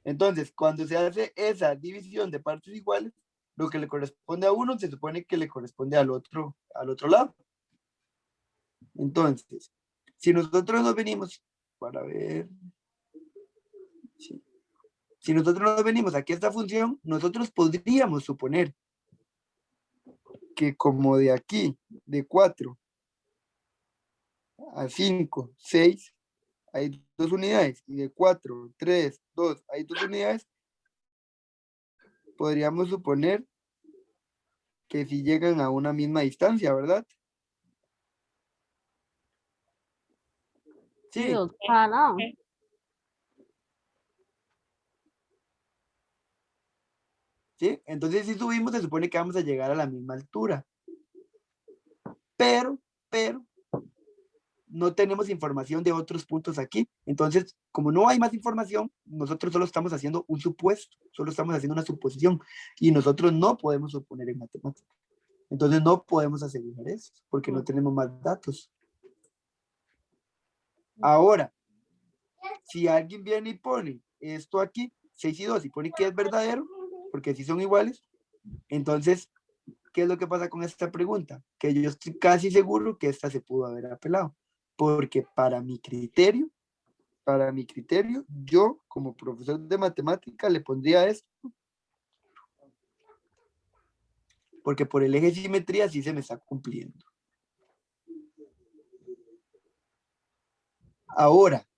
Entonces, cuando se hace esa división de partes iguales, lo que le corresponde a uno se supone que le corresponde al otro lado. Entonces, si nosotros nos venimos, para ver, sí. Si nosotros nos venimos aquí a esta función, nosotros podríamos suponer que como de aquí, de 4 a 5, 6, hay 2 unidades, y de 4, 3, 2, hay 2 unidades, podríamos suponer que si llegan a una misma distancia, ¿verdad? Sí, Sí, dos cada lado. ¿sí? Entonces si subimos se supone que vamos a llegar a la misma altura. Pero, no tenemos información de otros puntos aquí. Entonces, como no hay más información, nosotros solo estamos haciendo un supuesto, solo estamos haciendo una suposición y nosotros no podemos suponer en matemáticas. Entonces no podemos asegurar eso porque no tenemos más datos. Ahora, si alguien viene y pone esto aquí, 6 y 2, y pone que es verdadero, porque si son iguales, entonces, ¿qué es lo que pasa con esta pregunta? Que yo estoy casi seguro que esta se pudo haber apelado, porque para mi criterio, yo como profesor de matemática le pondría esto, porque por el eje de simetría sí se me está cumpliendo. Ahora,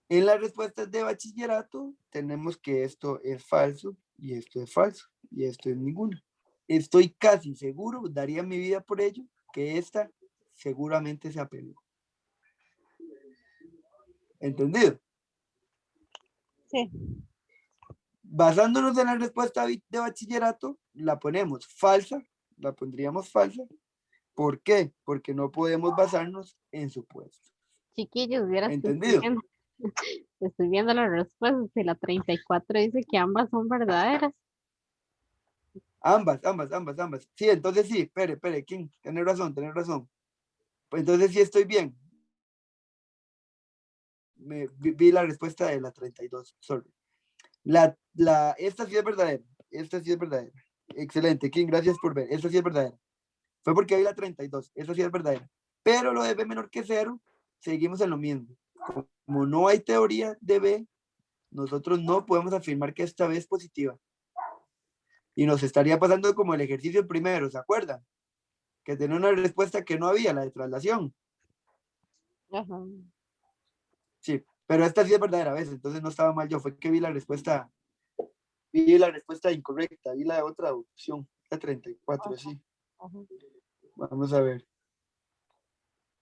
en las respuestas de bachillerato tenemos que esto es falso y esto es falso y esto es ninguno. Estoy casi seguro, daría mi vida por ello, que esta seguramente se apeló. ¿Entendido? Sí. Basándonos en la respuesta de bachillerato, la ponemos falsa, la pondríamos falsa. ¿Por qué? Porque no podemos basarnos en supuestos. Chiquillos, vieras que ¿Entendido? estoy viendo las respuestas y la 34 dice que ambas son verdaderas. Ambas. Sí, entonces sí, espere, King, tenés razón. Pues entonces sí estoy bien. Vi la respuesta de la 32, sorry. Esta sí es verdadera. Excelente, King, gracias por ver. Esta sí es verdadera. Fue porque vi la 32, esta sí es verdadera. Pero lo de B menor que 0, seguimos en lo mismo. Como no hay teoría de B, nosotros no podemos afirmar que esta B es positiva. Y nos estaría pasando como el ejercicio primero, ¿se acuerdan? Que tenía una respuesta que no había, la de traslación. Ajá. Sí, pero esta sí es verdadera, ¿ves? Entonces no estaba mal yo, fue que vi la respuesta incorrecta, vi la otra opción, la 34, Ajá. sí. Ajá. Vamos a ver.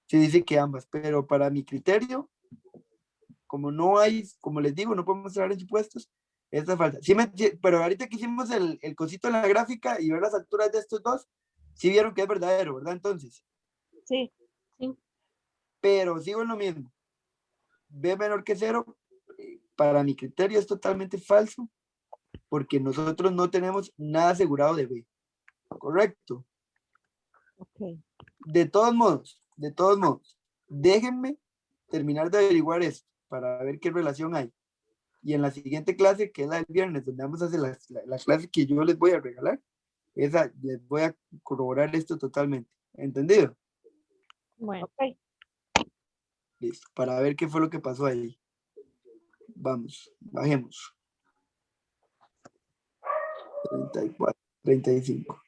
Sí dice que ambas, pero para mi criterio, como no hay, como les digo, no podemos entrar en supuestos, esta falta. Sí, pero ahorita que hicimos el cosito en la gráfica y ver las alturas de estos dos, sí vieron que es verdadero, ¿verdad? Entonces, Sí. Sí. pero sigo en lo mismo. B menor que 0, para mi criterio es totalmente falso, porque nosotros no tenemos nada asegurado de B. Correcto. Ok. De todos modos, déjenme terminar de averiguar esto para ver qué relación hay. Y en la siguiente clase, que es la del viernes, donde vamos a hacer la clase que yo les voy a regalar, esa les voy a corroborar esto totalmente. ¿Entendido? Bueno, Ok. Listo. Para ver qué fue lo que pasó ahí. Vamos, bajemos. 34, 35.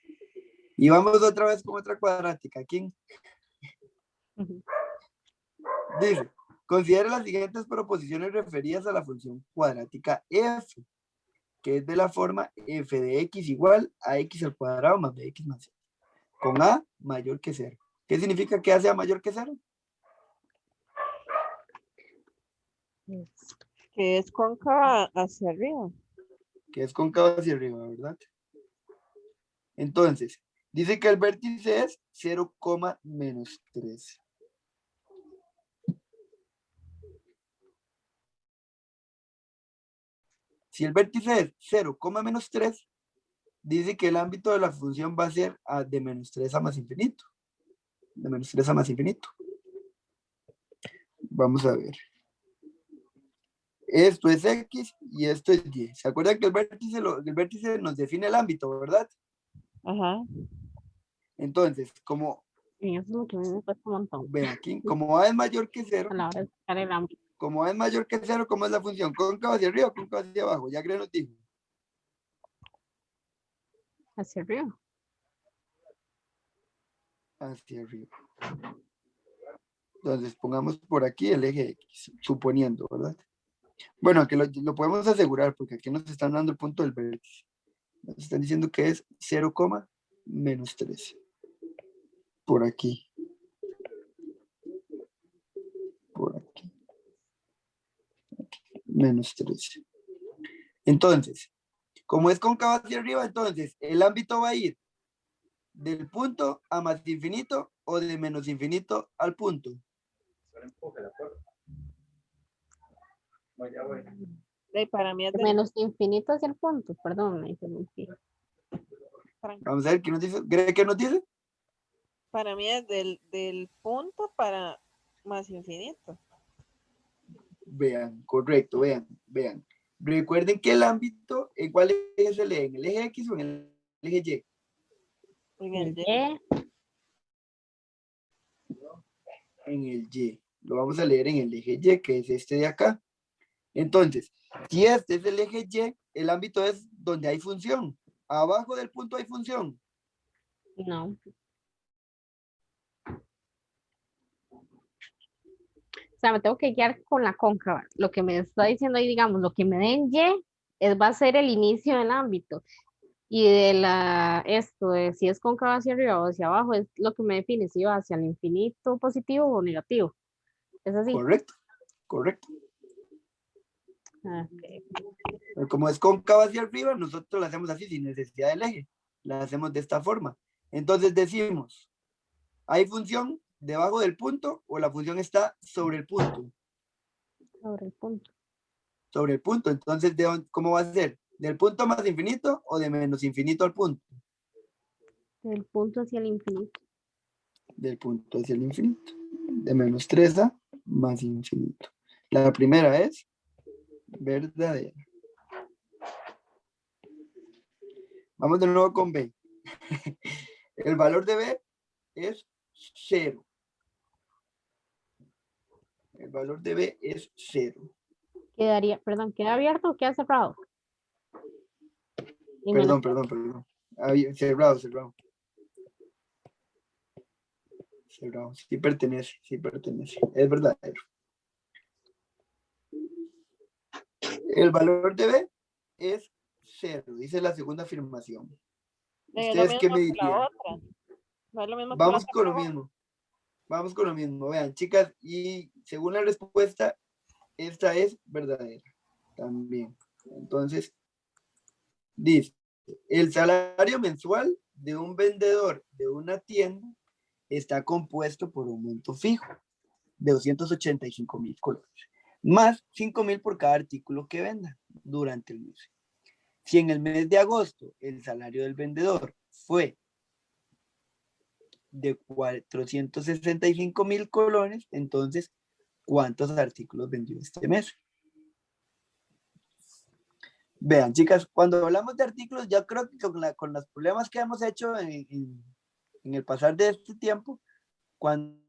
Y vamos otra vez con otra cuadrática. ¿Quién? ujú, Dice, considere las siguientes proposiciones referidas a la función cuadrática f, que es de la forma f de x igual a x al cuadrado más bx más c, con a mayor que 0. ¿Qué significa que a sea mayor que 0? es- Que es cóncava hacia arriba. Que es cóncavo hacia arriba, ¿verdad? Entonces, dice que el vértice es 0, menos 3. Si el vértice es 0, menos 3, dice que el ámbito de la función va a ser de menos 3 a más infinito. De menos 3 a más infinito. Vamos a ver. Esto es X y esto es Y. ¿Se acuerdan que el vértice nos define el ámbito, verdad? Ajá. Entonces, como, y eso es lo que a mí me cuesta un montón ven aquí, como A es mayor que 0, a la hora de sacar el ámbito como A es mayor que 0, ¿cómo es la función? Cóncavo hacia arriba o cóncavo hacia abajo. Ya creo nos dijo. hacia arriba. Hacia arriba. Entonces, pongamos por aquí el eje X, suponiendo, ¿verdad? Bueno, que lo podemos asegurar porque aquí nos están dando el punto del vértice. Nos están diciendo que es 0, menos 3. Por aquí. Por aquí. Menos 3. Entonces, como es cóncavo hacia arriba, entonces el ámbito va a ir del punto a más infinito o de menos infinito al punto. Para mí es De del, menos infinito hacia el punto, perdón, me interrumpí. Vamos a ver qué nos dice. ¿Cree que nos dice? para mí es del punto para más infinito. Vean, correcto, vean. Recuerden que el ámbito, ¿en cuál eje se lee? ¿En el eje X o en el eje Y? En El el Y. Y, En el Y. Lo vamos a leer en el eje Y, que es este de acá. Entonces, si este es el eje Y, el ámbito es donde hay función. Abajo del punto hay función. no. O sea, me tengo que guiar con la cóncava. Lo que me está diciendo ahí, digamos, lo que me den Y va a ser el inicio del ámbito. Y de esto de si es cóncava hacia arriba o hacia abajo, es lo que me define si va hacia el infinito positivo o negativo. Es así. Correcto, correcto. Ok. Como es cóncava hacia arriba, nosotros la hacemos así, sin necesidad del eje. La hacemos de esta forma. Entonces decimos, ¿hay función debajo del punto o la función está sobre el punto? Sobre el punto. Sobre el punto. Entonces, ¿cómo va a ser? ¿Del punto más infinito o de menos infinito al punto? Del punto hacia el infinito. Del punto hacia el infinito. De menos 3a más infinito. La primera es verdadera. Vamos de nuevo con B. El valor de B es 0. El valor de B es 0. Quedaría, perdón, ¿queda abierto o queda cerrado? Y Perdón, menos- perdón. Cerrado. Cerrado. Sí pertenece. Es verdadero. El valor de B es 0. Dice la segunda afirmación. Es lo ¿Ustedes qué mismo me que la dirían? otra. No es lo mismo que la Vamos otra con lo pregunta. mismo. Vamos con lo mismo. Vean, chicas, y según la respuesta, esta es verdadera también. Entonces, dice, el salario mensual de un vendedor de una tienda está compuesto por un monto fijo de 285,000 colones, más 5,000 por cada artículo que venda durante el mes. Si en el mes de agosto el salario del vendedor fue de 465,000 colones, entonces, ¿cuántos artículos vendió este mes? Vean, chicas, cuando hablamos de artículos, yo creo que con los problemas que hemos hecho en el pasar de este tiempo, cuando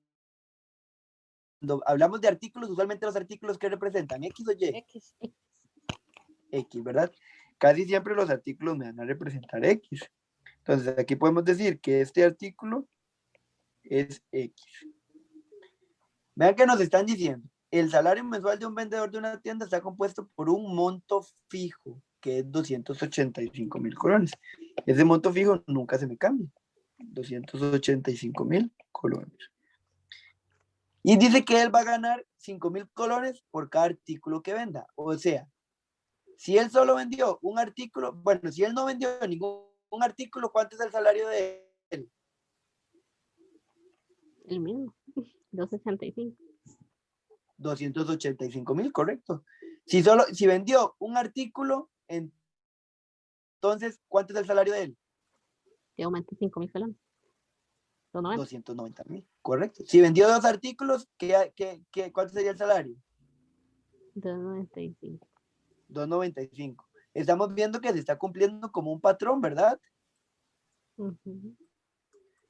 hablamos de artículos, usualmente los artículos que representan X o Y, X. X, ¿verdad? Casi siempre los artículos me van a representar X. Entonces, aquí podemos decir que este artículo es X. Vean que nos están diciendo, el salario mensual de un vendedor de una tienda está compuesto por un monto fijo, que es 285,000 colones. Ese monto fijo nunca se me cambia. 285,000 colones. Y dice que él va a ganar 5,000 colones por cada artículo que venda. O sea, si él solo vendió un artículo, bueno, si él no vendió ningún artículo, ¿cuánto es el salario de él? El mismo. 285. 285,000, correcto. Si vendió un artículo, entonces, ¿cuánto es el salario de él? Que aumente 5,000 colones. 290. 290,000, correcto. Si vendió 2 artículos, ¿cuánto sería el salario? 295. 295. Estamos viendo que se está cumpliendo como un patrón, ¿verdad? Ujú.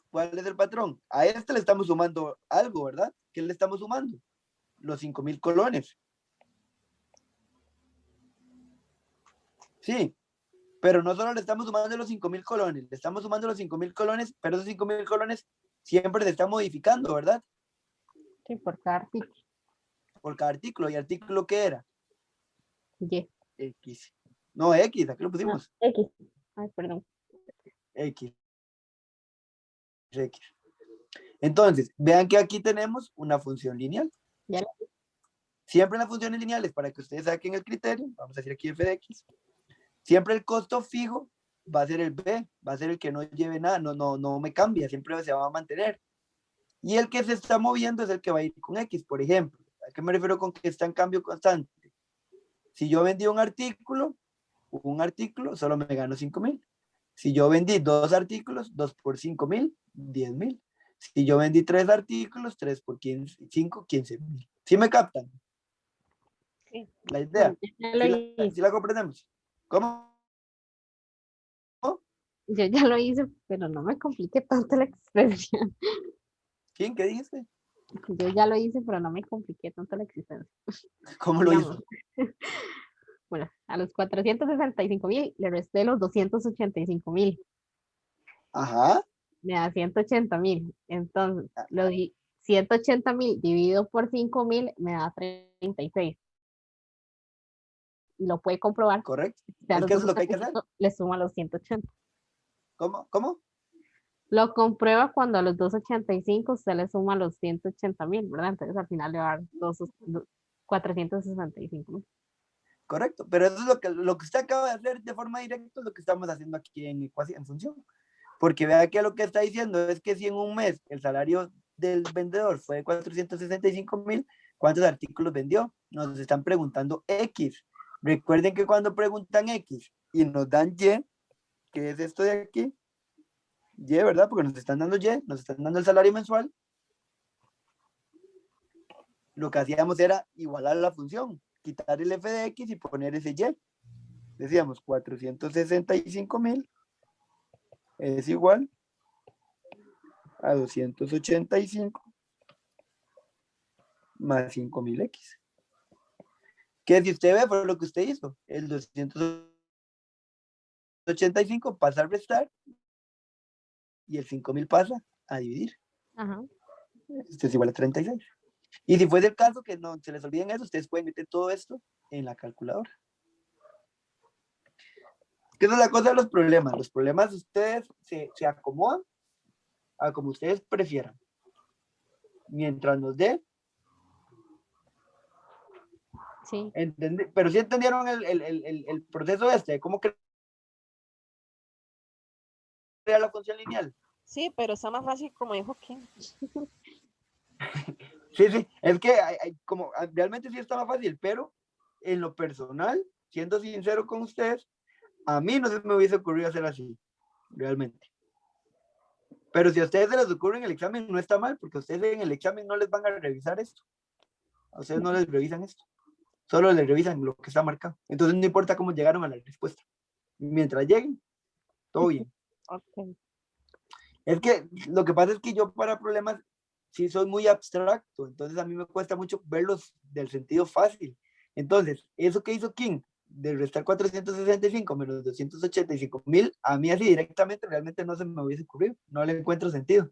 ¿Cuál es el patrón? A este le estamos sumando algo, ¿verdad? ¿Qué le estamos sumando? Los 5,000 colones. Sí, pero no solo le estamos sumando los 5,000 colones, le estamos sumando los 5,000 colones, pero esos 5,000 colones siempre se están modificando, ¿verdad? Sí, por cada artículo. Por cada artículo. ¿Y artículo qué era? Y. X. No, X, aquí lo Ah, pusimos. X. Ay, perdón. X. X. Entonces, vean que aquí tenemos una función lineal. Ya. Siempre en las funciones lineales, para que ustedes saquen el criterio, vamos a decir aquí f de x, siempre el costo fijo va a ser el b, va a ser el que no lleve nada, no me cambia, siempre se va a mantener. Y el que se está moviendo es el que va a ir con x, por ejemplo. ¿A qué me refiero con que está en cambio constante? Si yo vendí un artículo, solo me gano 5,000. Si yo vendí 2 artículos, 2 por 5,000, 10,000. Si yo vendí 3 artículos, 3 por 15, 5, 15,000. ¿Sí me captan? Sí. La idea. Ya lo hice. ¿Sí la comprendemos? ¿Cómo? Yo ya lo hice, pero no me complique tanto la expresión. ¿Quién? ¿Qué dijiste? Yo ya lo hice, pero no me compliqué tanto la existencia. ¿Cómo lo Digamos, hizo? bueno, a los 465,000 le resté los 285,000. Ajá. Me da 180,000. Entonces, Ah, lo di 180,000 dividido por 5,000 me da 36. Y lo puede comprobar. correcto. Si a Es los que eso es lo que hay que hacer. 285 le suma los 180. ¿Cómo? ¿Cómo? Lo comprueba cuando a los 285 usted le suma los 180,000, ¿verdad? Entonces al final le va a dar 465,000. Correcto, pero eso es lo que usted acaba de hacer de forma directa, es lo que estamos haciendo aquí en ecuación, en función. Porque vea que lo que está diciendo es que si en un mes el salario del vendedor fue de 465,000, ¿cuántos artículos vendió? Nos están preguntando X. Recuerden que cuando preguntan X y nos dan Y, que es esto de aquí, Y, ¿verdad? Porque nos están dando Y, nos están dando el salario mensual. Lo que hacíamos era igualar la función, quitar el f de X y poner ese Y. Decíamos 465,000 es igual a 285 más 5,000X. Que si usted ve, fue lo que usted hizo. El 285 pasa a restar y el 5,000 pasa a dividir. Ajá. Esto es igual a 36. Y si fuese el caso que no se les olviden eso, ustedes pueden meter todo esto en la calculadora. ¿Qué es la cosa de los problemas? Los problemas ustedes se acomodan a como ustedes prefieran. Mientras nos dé. Sí. Pero sí entendieron el proceso este, cómo crear la función lineal. Sí, pero está más fácil como dijo Kim. Sí, es que como realmente sí está más fácil, pero en lo personal, siendo sincero con ustedes, a mí no se me hubiese ocurrido hacer así, realmente. Pero si a ustedes se les ocurre en el examen, no está mal, porque a ustedes en el examen no les van a revisar esto. A ustedes no les revisan esto. Solo les revisan lo que está marcado. Entonces no importa cómo llegaron a la respuesta. Mientras lleguen, todo bien. Okay. Es que lo que pasa es que yo para problemas sí soy muy abstracto, entonces a mí me cuesta mucho verlos del sentido fácil. Entonces, eso que hizo King, de restar 465 menos 285,000, a mí así directamente realmente no se me hubiese ocurrido, no le encuentro sentido.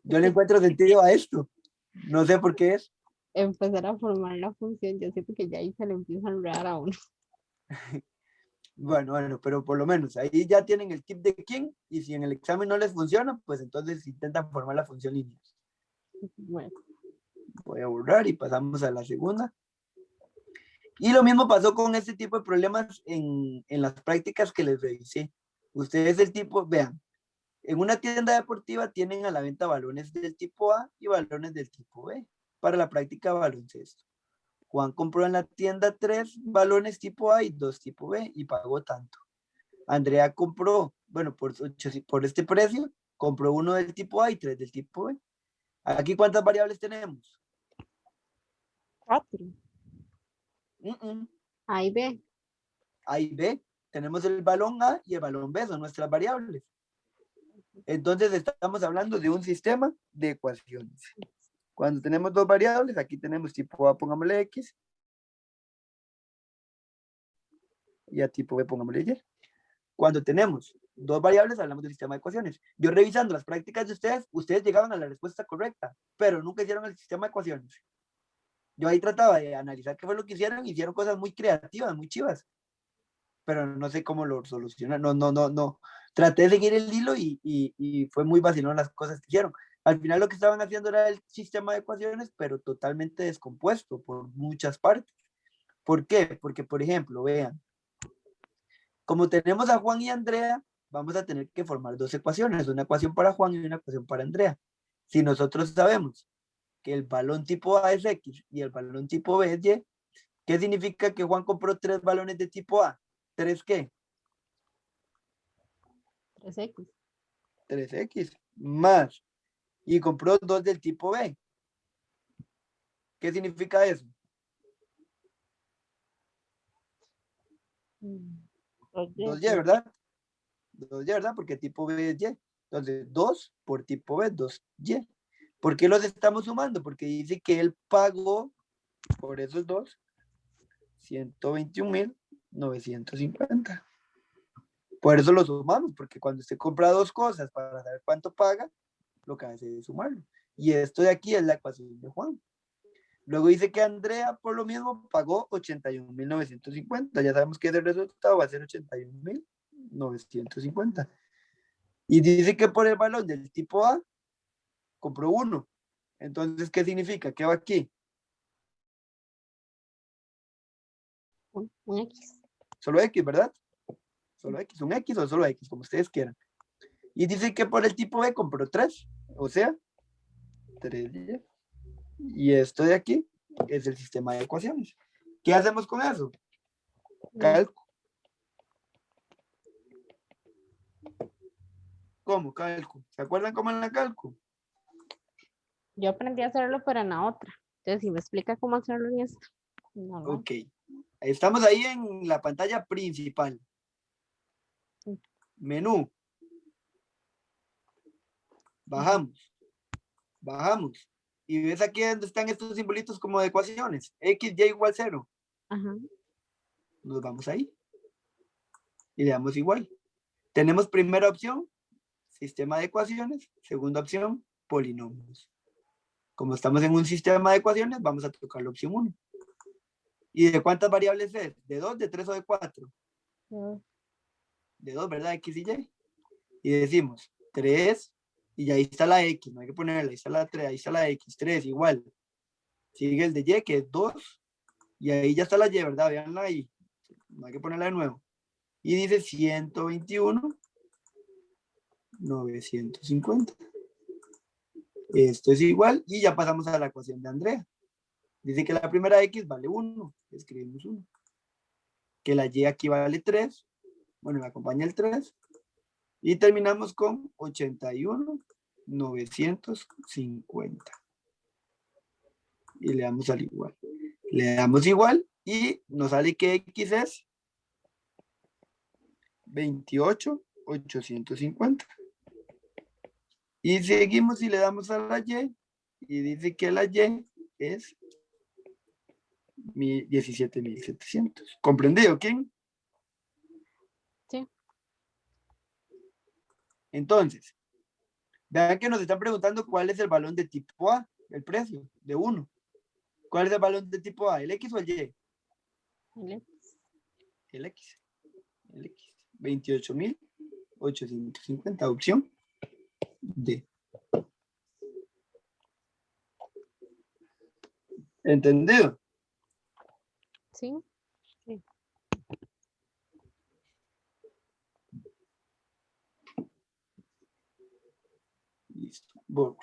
Yo le encuentro sentido a esto, no sé por qué es. Empezar a formar la función, yo siento que ya ahí se le empieza a enredar a uno. Bueno, pero por lo menos ahí ya tienen el tip de King y si en el examen no les funciona, pues entonces intentan formar la función lineal. Bueno, Voy a borrar y pasamos a la segunda. Y lo mismo pasó con este tipo de problemas en las prácticas que les revisé. Ustedes el tipo, vean, en una tienda deportiva tienen a la venta balones del tipo A y balones del tipo B para la práctica de baloncesto. Juan compró en la tienda 3 balones tipo A y 2 tipo B y pagó tanto. Andrea compró, bueno, por este precio, compró uno del tipo A y 3 del tipo B. Aquí, ¿cuántas variables tenemos? 4. ahí ve. A y B. Tenemos el balón A y el balón B, son nuestras variables. Entonces estamos hablando de un sistema de ecuaciones. Cuando tenemos dos variables, aquí tenemos tipo A, pongámosle X, y a tipo B, pongámosle Y. Cuando tenemos dos variables, hablamos del sistema de ecuaciones. Yo revisando las prácticas de ustedes llegaban a la respuesta correcta, pero nunca hicieron el sistema de ecuaciones. Yo ahí trataba de analizar qué fue lo que hicieron cosas muy creativas, muy chivas, pero no sé cómo lo solucionan. No. Traté de seguir el hilo y fue muy vacilón las cosas que hicieron. Al final lo que estaban haciendo era el sistema de ecuaciones, pero totalmente descompuesto por muchas partes. ¿Por qué? Porque, por ejemplo, vean, como tenemos a Juan y Andrea, vamos a tener que formar dos ecuaciones, una ecuación para Juan y una ecuación para Andrea. Si nosotros sabemos que el balón tipo A es X y el balón tipo B es Y, ¿qué significa que Juan compró 3 balones de tipo A? ¿3 qué? 3X. 3X más. Y compró 2 del tipo B. ¿Qué significa eso? 2Y, ¿verdad? 2Y, ¿verdad? Porque tipo B es Y. Entonces, 2 por tipo B, 2Y. ¿Por qué los estamos sumando? Porque dice que él pagó por esos dos 121,950. Por eso lo sumamos, porque cuando usted compra dos cosas para saber cuánto paga, lo que hace es sumarlo. Y esto de aquí es la ecuación de Juan. Luego dice que Andrea, por lo mismo, pagó 81,950. Ya sabemos que ese resultado va a ser 81,950. Y dice que por el balón del tipo A, compró uno. Entonces, ¿qué significa? ¿Qué va aquí? Un X. Solo X, ¿verdad? Solo X, un X o solo X, como ustedes quieran. Y dice que por el tipo B compró 3, o sea, 3Y. Y esto de aquí es el sistema de ecuaciones. ¿Qué hacemos con eso? Cálculo. ¿Cómo cálculo? ¿Se acuerdan cómo en la cálculo? Yo aprendí a hacerlo, pero en la otra. Entonces, si me explica cómo hacerlo en esta. No, no. Ok. Estamos ahí en la pantalla principal. Menú. Bajamos. Bajamos. Y ves aquí donde están estos simbolitos como de ecuaciones. X, Y igual 0. Ajá. Nos vamos ahí. Y le damos igual. Tenemos primera opción, sistema de ecuaciones. Segunda opción, polinomios. Como estamos en un sistema de ecuaciones, vamos a tocar la opción 1. ¿Y de cuántas variables es? ¿De 2, de 3 o de 4? De 2, ¿verdad? X y Y. Y decimos 3, y ahí está la X, no hay que ponerla, ahí está la 3, ahí está la X, 3, igual. Sigue el de Y, que es 2, y ahí ya está la Y, ¿verdad? Veanla ahí, no hay que ponerla de nuevo. Y dice 121, 950. Esto es igual, y ya pasamos a la ecuación de Andrea. Dice que la primera X vale 1, escribimos 1. Que la Y aquí vale 3, bueno, me acompaña el 3. Y terminamos con 81, 950. Y le damos al igual. Le damos igual y nos sale que X es 28, 850. Y seguimos y le damos a la Y. Y dice que la Y es 17,700. ¿Comprendido, quién? Sí. Entonces, vean que nos están preguntando cuál es el balón de tipo A, el precio de 1. ¿Cuál es el balón de tipo A? ¿El X o el Y? El X. El X. El X. 28,850. Opción D. ¿Entendido? Sí. Sí. Listo. Bueno,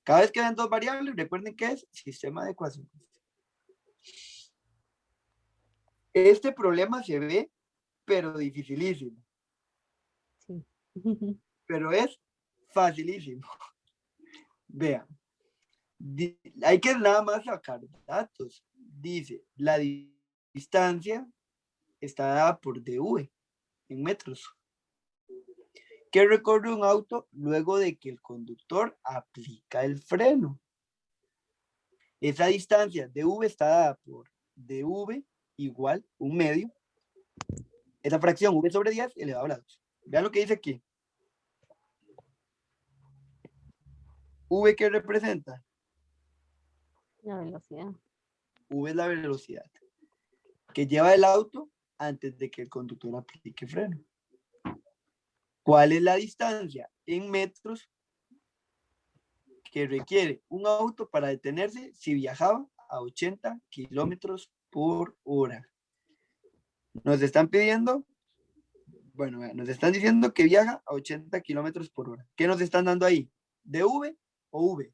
cada vez que vean dos variables, recuerden que es sistema de ecuaciones. Este problema se ve, pero dificilísimo. Sí. Pero es facilísimo. Vean. Hay que nada más sacar datos. Dice, la distancia está dada por dv en metros. ¿Qué recorre un auto luego de que el conductor aplica el freno? Esa distancia dv está dada por dv igual 1/2. Esa fracción v sobre 10 elevado a la 2. Vean lo que dice aquí. V, ¿qué representa? La velocidad. V es la velocidad que lleva el auto antes de que el conductor aplique freno. ¿Cuál es la distancia en metros que requiere un auto para detenerse si viajaba a 80 kilómetros por hora? Nos están pidiendo, bueno, nos están diciendo que viaja a 80 kilómetros por hora. ¿Qué nos están dando ahí? ¿dv o v?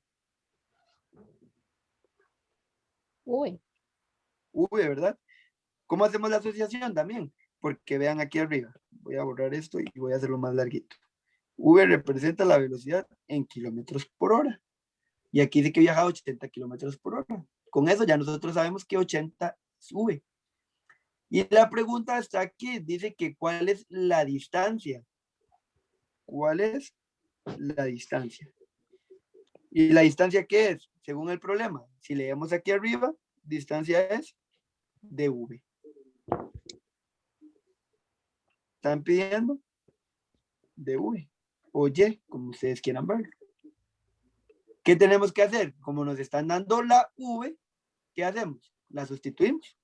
Uy. V, ¿verdad? ¿Cómo hacemos la asociación también? Porque vean aquí arriba. Voy a borrar esto y voy a hacerlo más larguito. V representa la velocidad en kilómetros por hora. Y aquí dice que viaja a 80 kilómetros por hora. Con eso ya nosotros sabemos que 80 es V. Y la pregunta está aquí. Dice que ¿cuál es la distancia? ¿Cuál es la distancia? ¿Y la distancia qué es? Según el problema. Si leemos aquí arriba, distancia es dv. Están pidiendo dv o y, como ustedes quieran verlo. ¿Qué tenemos que hacer? Como nos están dando la v, ¿qué hacemos? La sustituimos.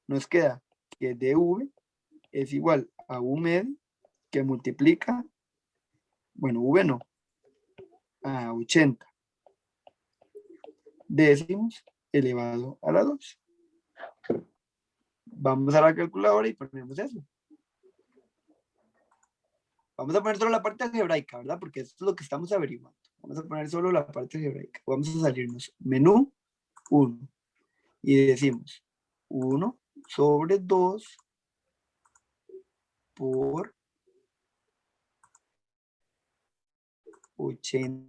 Nos queda que dv es igual a v que multiplica, bueno, v no, a 80 décimos elevado a la 2. Vamos a la calculadora y ponemos eso. Vamos a poner solo la parte algebraica, ¿verdad? Porque esto es lo que estamos averiguando. Vamos a poner solo la parte algebraica. Vamos a salirnos menú 1 y decimos 1 sobre 2 por 80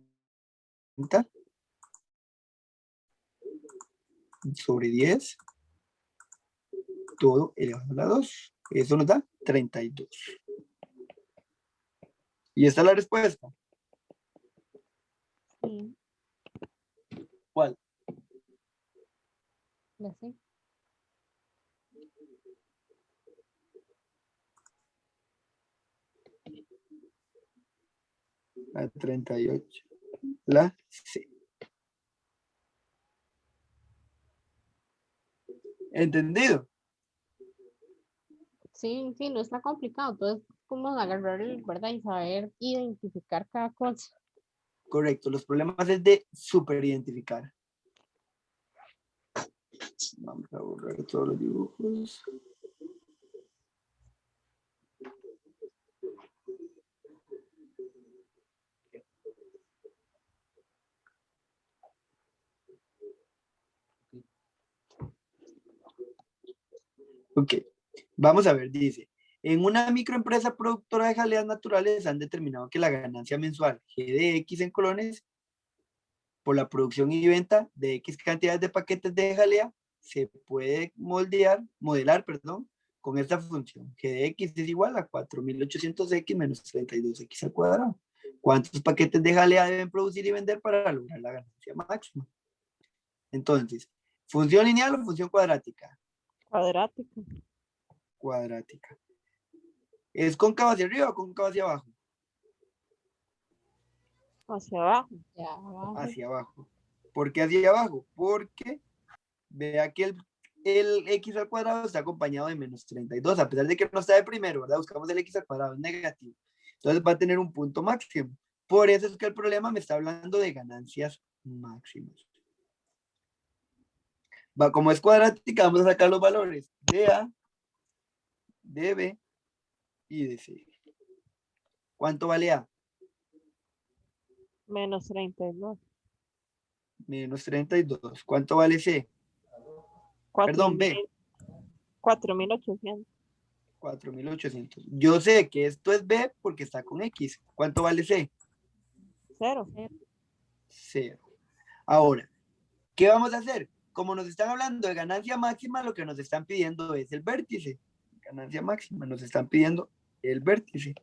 sobre 10 todo elevado a la 2. Eso nos da 32. Y esta es la respuesta. Sí, ¿Cuál? ya sé. La 38. La C. ¿Entendido? Sí, sí, no está complicado. Entonces, como agarrar el, ¿verdad? Y saber identificar cada cosa. Correcto. Los problemas es de super identificar. Vamos a borrar todos los dibujos. Ok, vamos a ver, dice, en una microempresa productora de jaleas naturales han determinado que la ganancia mensual G de X en colones por la producción y venta de X cantidades de paquetes de jalea se puede modelar, con esta función. G de X es igual a 4800X menos 32X al cuadrado. ¿Cuántos paquetes de jalea deben producir y vender para lograr la ganancia máxima? Entonces, ¿función lineal o función cuadrática? Cuadrático. Cuadrática. ¿Es cóncava hacia arriba o cóncava hacia abajo? Hacia abajo. Ya, abajo. Hacia abajo. ¿Por qué hacia abajo? Porque vea que el x al cuadrado está acompañado de menos 32, a pesar de que no está de primero, ¿verdad? Buscamos el x al cuadrado, es negativo. Entonces va a tener un punto máximo. Por eso es que el problema me está hablando de ganancias máximas. Va, como es cuadrática, vamos a sacar los valores de A, de B y de C. ¿Cuánto vale A? Menos 32. Menos 32. ¿Cuánto vale C? Perdón, B. 4.800. 4800. Yo sé que esto es B porque está con X. ¿Cuánto vale C? 0. 0. Ahora, ¿qué vamos a hacer? Como nos están hablando de ganancia máxima, lo que nos están pidiendo es el vértice. Ganancia máxima, nos están pidiendo el vértice.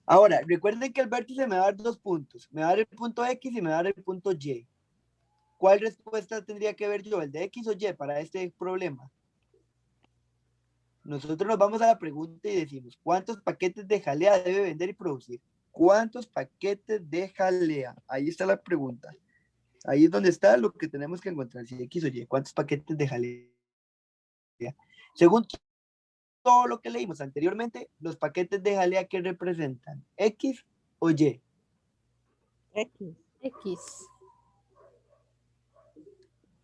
Ahora, recuerden que el vértice me va a dar 2 puntos. Me va a dar el punto X y me va a dar el punto Y. ¿Cuál respuesta tendría que ver yo? ¿El de X o Y para este problema? Nosotros nos vamos a la pregunta y decimos, ¿cuántos paquetes de jalea debe vender y producir? ¿Cuántos paquetes de jalea? Ahí está la pregunta. Ahí es donde está lo que tenemos que encontrar, si X o Y. ¿Cuántos paquetes de jalea? Según todo lo que leímos anteriormente, los paquetes de jalea que representan X o Y. X. X.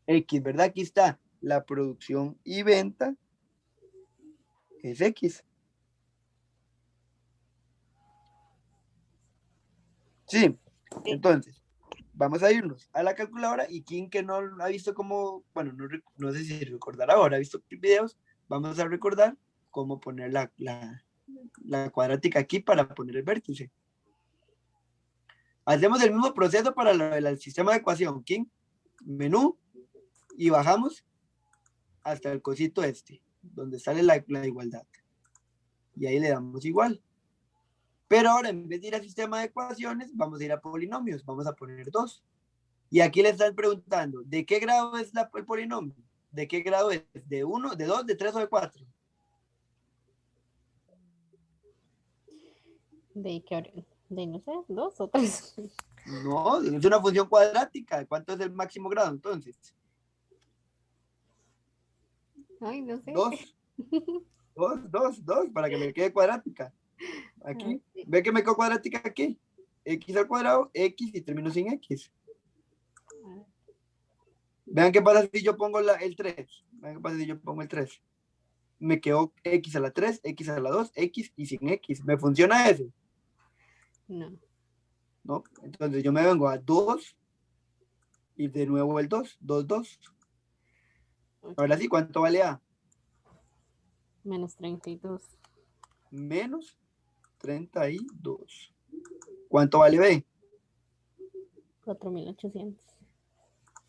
X, ¿verdad? Aquí está la producción y venta. Es X. Sí, entonces, vamos a irnos a la calculadora y quien que no ha visto cómo, bueno, no sé si recordar ahora, ha visto videos, vamos a recordar cómo poner la cuadrática aquí para poner el vértice. Hacemos el mismo proceso para el sistema de ecuación, King, menú, y bajamos hasta el cosito este, donde sale la igualdad. Y ahí le damos igual. Pero ahora, en vez de ir al sistema de ecuaciones, vamos a ir a polinomios, vamos a poner 2. Y aquí le están preguntando, ¿de qué grado es el polinomio? ¿De qué grado es? ¿De 1, de 2, de 3 o de 4? De no sé, 2 o 3. No, es una función cuadrática. ¿Cuánto es el máximo grado entonces? Ay, no sé. 2. 2, para que me quede cuadrática. Aquí, ve que me quedó cuadrática aquí. X al cuadrado, X y termino sin X. Vean qué pasa si yo pongo el 3. Vean qué pasa si yo pongo el 3. Me quedó x a la 3, x a la 2, x y sin x. ¿Me funciona ese? No. ¿No? Entonces yo me vengo a 2 y de nuevo el 2, 2, 2. Ahora sí, ¿cuánto vale A? Menos 32. Menos 32. ¿Cuánto vale B? 4800.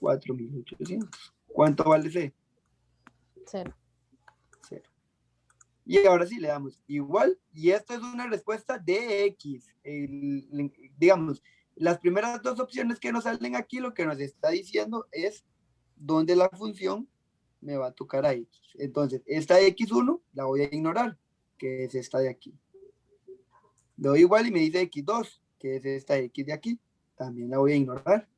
4800. ¿Cuánto vale C? 0. 0. Y ahora sí le damos igual, y esto es una respuesta de X. Digamos, las primeras dos opciones que nos salen aquí, lo que nos está diciendo es dónde la función me va a tocar a X. Entonces, esta X1 la voy a ignorar, que es esta de aquí. Le doy igual y me dice X2, que es esta X de aquí. También la voy a ignorar.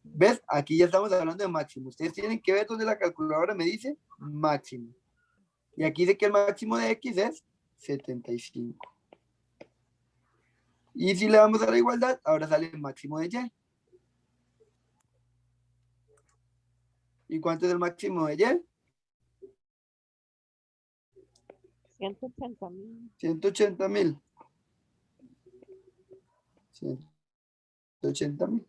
¿Ves? Aquí ya estamos hablando de máximo. Ustedes tienen que ver dónde la calculadora me dice máximo. Y aquí dice que el máximo de X es 75. Y si le damos a la igualdad, ahora sale el máximo de Y. ¿Y cuánto es el máximo de Y? 180.000. 180.000. 180.000.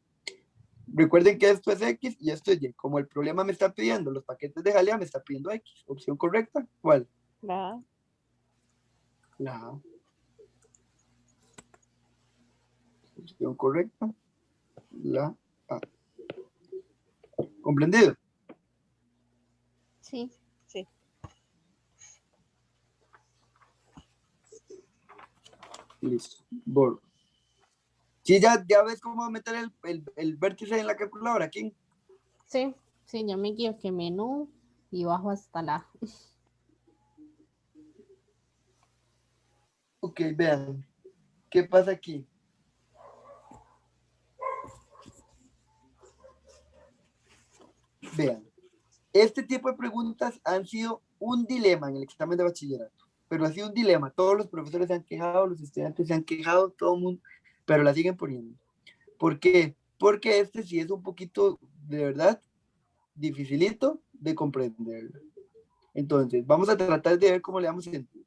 Recuerden que esto es X y esto es Y. Como el problema me está pidiendo los paquetes de jalea, me está pidiendo X. Opción correcta, ¿cuál? La A. La A. Opción correcta, la A. ¿Comprendido? Sí. Sí. Listo. Borro. Sí, ya ves cómo meter el vértice en la calculadora aquí. Sí. Sí, ya me equivoqué. Menú y bajo hasta la. Ok, vean. ¿Qué pasa aquí? Vean. Este tipo de preguntas han sido un dilema en el examen de bachillerato. Pero ha sido un dilema. Todos los profesores se han quejado, los estudiantes se han quejado, todo el mundo, pero la siguen poniendo. ¿Por qué? Porque este sí es un poquito, de verdad, dificilito de comprender. Entonces, vamos a tratar de ver cómo le damos sentido.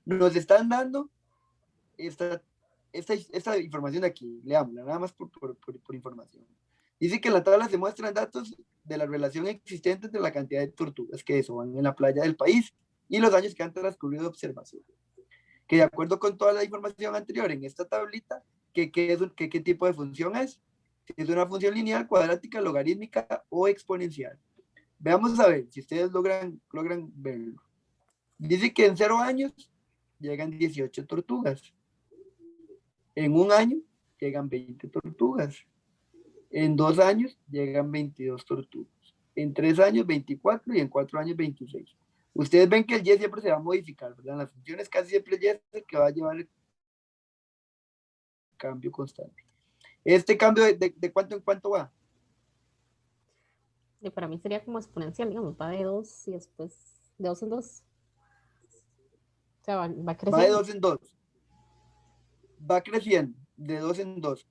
Nos están dando esta información de aquí, leámosla, nada más por información. Dice que en la tabla se muestran datos de la relación existente entre la cantidad de tortugas que van en la playa del país y los años que han transcurrido de observación. Que de acuerdo con toda la información anterior en esta tablita, ¿qué tipo de función es? Si es una función lineal, cuadrática, logarítmica o exponencial. Veamos a ver si ustedes logran verlo. Dice que en 0 años llegan 18 tortugas. En un año llegan 20 tortugas. En 2 años llegan 22 tortugas. En 3 años 24 y en 4 años 26. Ustedes ven que el Y siempre se va a modificar, ¿verdad? En las funciones casi siempre el Y es el que va a llevar el cambio constante. ¿Este cambio de cuánto en cuánto va? Y para mí sería como exponencial, digamos, va de 2 y después de 2 en 2. O sea, va Va de creciendo. 2 en 2. Va creciendo de 2 en 2.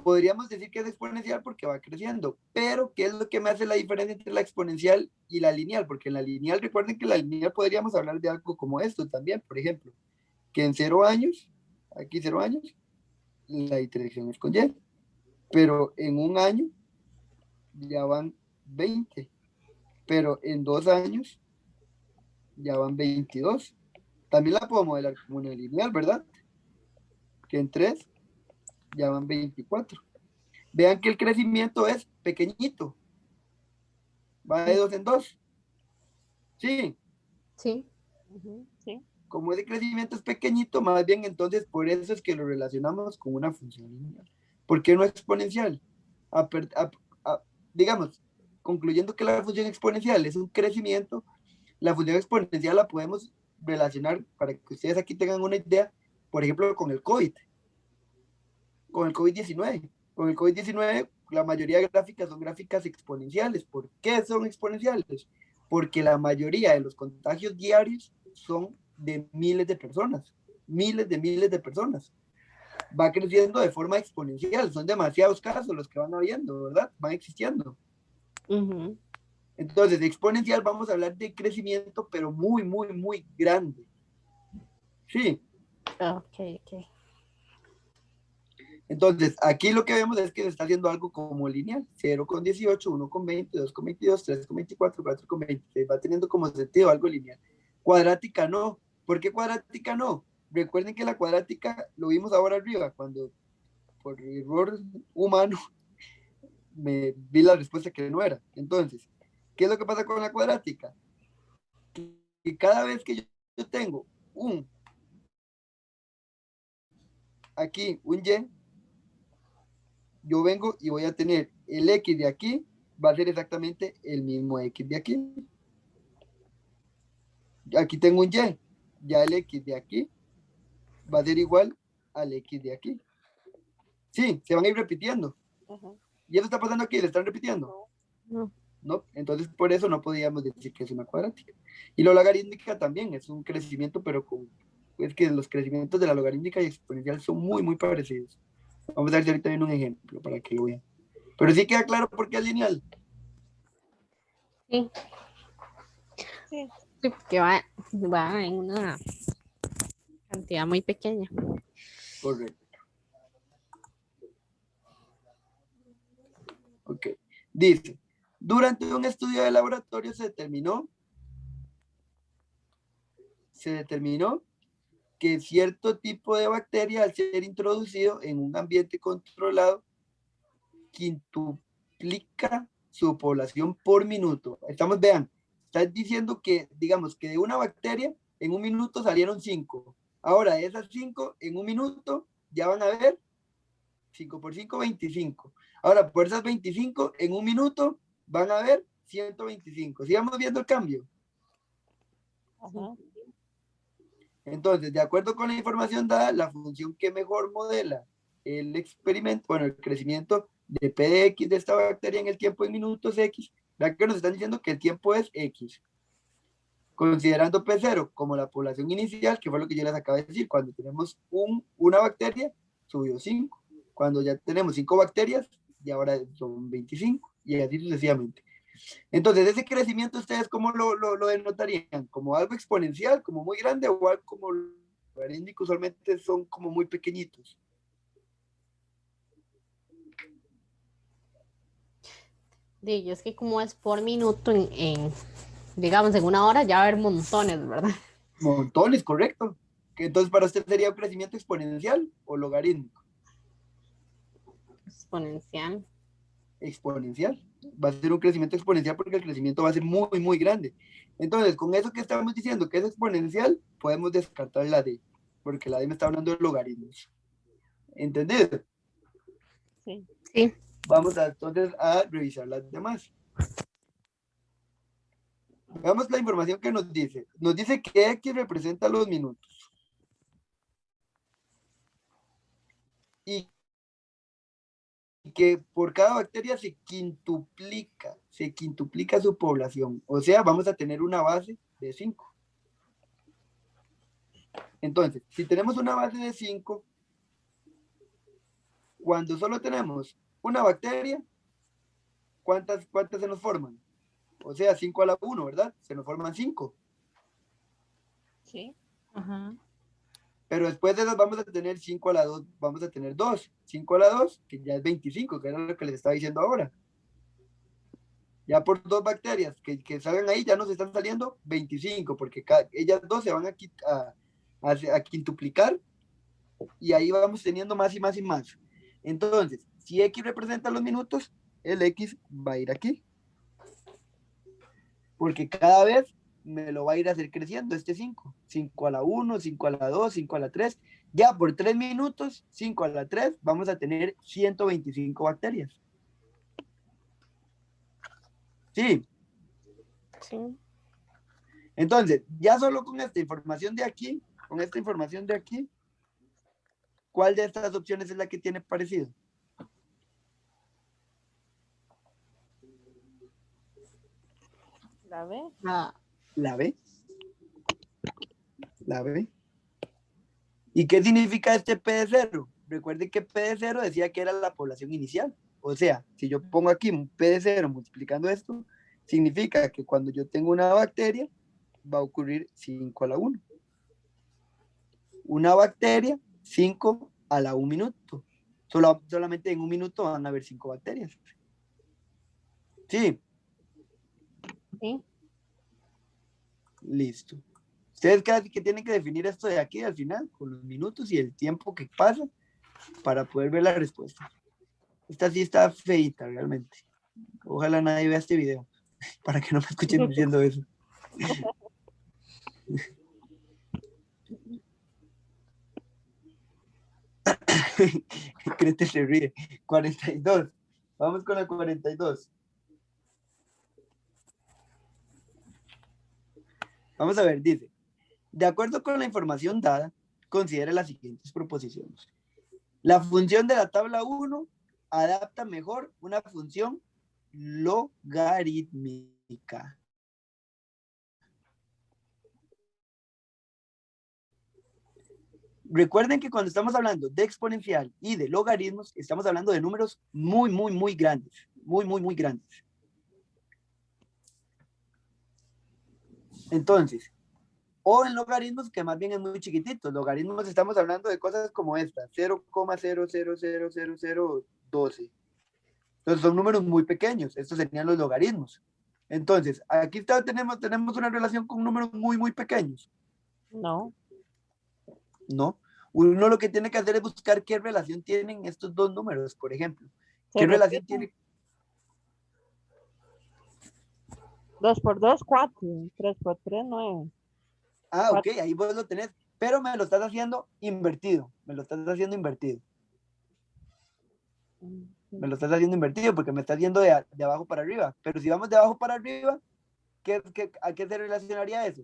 Podríamos decir que es exponencial porque va creciendo, pero ¿qué es lo que me hace la diferencia entre la exponencial y la lineal? Porque en la lineal, recuerden que en la lineal podríamos hablar de algo como esto también, por ejemplo, que en 0 años, aquí 0 años, la iteración es con Y, pero en un año ya van 20, pero en 2 años ya van 22. También la puedo modelar como una lineal, ¿verdad? Que en 3 ya van 24. Vean que el crecimiento es pequeñito, va de 2 en 2. Sí, Sí. Sí. como ese crecimiento es pequeñito, más bien entonces por eso es que lo relacionamos con una función lineal. ¿Por qué no exponencial? Digamos, concluyendo que la función exponencial es un crecimiento, la función exponencial la podemos relacionar, para que ustedes aquí tengan una idea, por ejemplo, con el COVID, con el COVID-19. Con el COVID-19, la mayoría de gráficas son gráficas exponenciales. ¿Por qué son exponenciales? Porque la mayoría de los contagios diarios son de miles de personas, miles de personas. Va creciendo de forma exponencial, son demasiados casos los que van habiendo, ¿verdad? Van existiendo. Ujú. Entonces, exponencial vamos a hablar de crecimiento, pero muy, muy, muy grande. Sí. Ok, ok. Entonces, aquí lo que vemos es que se está haciendo algo como lineal. 0,18, 1,20, 2,22, 3,24, 4,26. Va teniendo como sentido algo lineal. Cuadrática no. ¿Por qué cuadrática no? Recuerden que la cuadrática lo vimos ahora arriba, cuando por error humano me vi la respuesta que no era. Entonces, ¿qué es lo que pasa con la cuadrática? Que cada vez que yo tengo aquí un y, yo vengo y voy a tener el x de aquí, va a ser exactamente el mismo x de aquí. Aquí tengo un y, ya el x de aquí va a ser igual al x de aquí. Sí, se van a ir repitiendo. Ajá. Y eso está pasando aquí, le están repitiendo. No. ¿No? Entonces, por eso no podíamos decir que es una cuadrática. Y la logarítmica también es un crecimiento, pero es que los crecimientos de la logarítmica y exponencial son muy, muy parecidos. Vamos a ver si ahorita viene un ejemplo para que lo vean. Pero sí queda claro por qué es lineal. Sí, Sí. sí, porque va en una cantidad muy pequeña. Correcto. Ok. Dice, durante un estudio de laboratorio se determinó que cierto tipo de bacteria, al ser introducido en un ambiente controlado, quintuplica su población por minuto. Vean, está diciendo que, digamos, que de una bacteria, en un minuto salieron 5. Ahora, de esas 5, en un minuto, ya van a ver 5 por 5, 25. Ahora, por esas 25, en un minuto, van a ver 125. Sigamos viendo el cambio. Ajá. Entonces, de acuerdo con la información dada, la función que mejor modela el experimento, bueno, el crecimiento de P de X de esta bacteria en el tiempo en minutos X, ya que nos están diciendo que el tiempo es X. Considerando P0 como la población inicial, que fue lo que yo les acabo de decir, cuando tenemos una bacteria, subió 5. Cuando ya tenemos 5 bacterias, y ahora son 25, y así sucesivamente. Entonces, ese crecimiento, ¿ustedes cómo lo denotarían? ¿Como algo exponencial, como muy grande, o algo como logarítmico usualmente son como muy pequeñitos? Y es que como es por minuto, digamos, en una hora ya va a haber montones, ¿verdad? Montones, correcto. Entonces, para usted sería un crecimiento exponencial o logarítmico. Exponencial. Exponencial. Va a ser un crecimiento exponencial porque el crecimiento va a ser muy, muy grande. Entonces, con eso que estamos diciendo que es exponencial, podemos descartar la D, porque la D me está hablando de logaritmos. ¿Entendido? Sí. Sí. Vamos entonces a revisar las demás. Veamos la información que nos dice. Nos dice que X representa los minutos. Y que por cada bacteria se quintuplica su población. O sea, vamos a tener una base de 5. Entonces, si tenemos una base de 5, cuando solo tenemos una bacteria, ¿cuántas se nos forman? O sea, 5 a la 1, ¿verdad? Se nos forman 5. Sí. Ajá. Pero después de esas vamos a tener 5 a la 2, vamos a tener 2. 5 a la 2, que ya es 25, que era lo que les estaba diciendo ahora. Ya por 2 bacterias que salgan ahí, ya nos están saliendo 25, porque ellas 2 se van a quintuplicar y ahí vamos teniendo más y más y más. Entonces, si X representa los minutos, el X va a ir aquí. Porque cada vez me lo va a ir a hacer creciendo este 5. 5 a la 1, 5 a la 2, 5 a la 3. Ya por 3 minutos, 5 a la 3, vamos a tener 125 bacterias. Sí. Sí. Entonces, ya solo con esta información de aquí, ¿cuál de estas opciones es la que tiene parecido? ¿La ve? Ah, La B. La B. ¿Y qué significa este P de 0? Recuerden que P de 0 decía que era la población inicial. O sea, si yo pongo aquí un P de 0 multiplicando esto, significa que cuando yo tengo una bacteria, va a ocurrir 5 a la 1. Una bacteria, 5 a la 1 minuto. Solamente en un minuto van a haber 5 bacterias. Sí, Sí. listo. Ustedes que tienen que definir esto de aquí al final, con los minutos y el tiempo que pasa, para poder ver la respuesta. Esta sí está feita, realmente. Ojalá nadie vea este video, para que no me escuchen diciendo eso. Crete se ríe. 42. Vamos con la 42. Vamos a ver, dice, de acuerdo con la información dada, considere las siguientes proposiciones. La función de la tabla 1 adapta mejor una función logarítmica. Recuerden que cuando estamos hablando de exponencial y de logaritmos, estamos hablando de números muy, muy, muy grandes. Muy, muy, muy grandes. Entonces, o en logaritmos, que más bien es muy chiquititos. Logaritmos estamos hablando de cosas como esta, 0,000012. Entonces son números muy pequeños. Estos serían los logaritmos. Entonces, aquí tenemos una relación con números muy, muy pequeños. No. No. Uno lo que tiene que hacer es buscar qué relación tienen estos dos números, por ejemplo. ¿Qué Se relación repite. tiene? 2 por 2, 4. 3 por 3, 9. Ah, ok, ahí vos lo tenés. Pero me lo estás haciendo invertido. Me lo estás haciendo invertido. Me lo estás haciendo invertido porque me estás yendo de abajo para arriba. Pero si vamos de abajo para arriba, ¿a qué se relacionaría eso?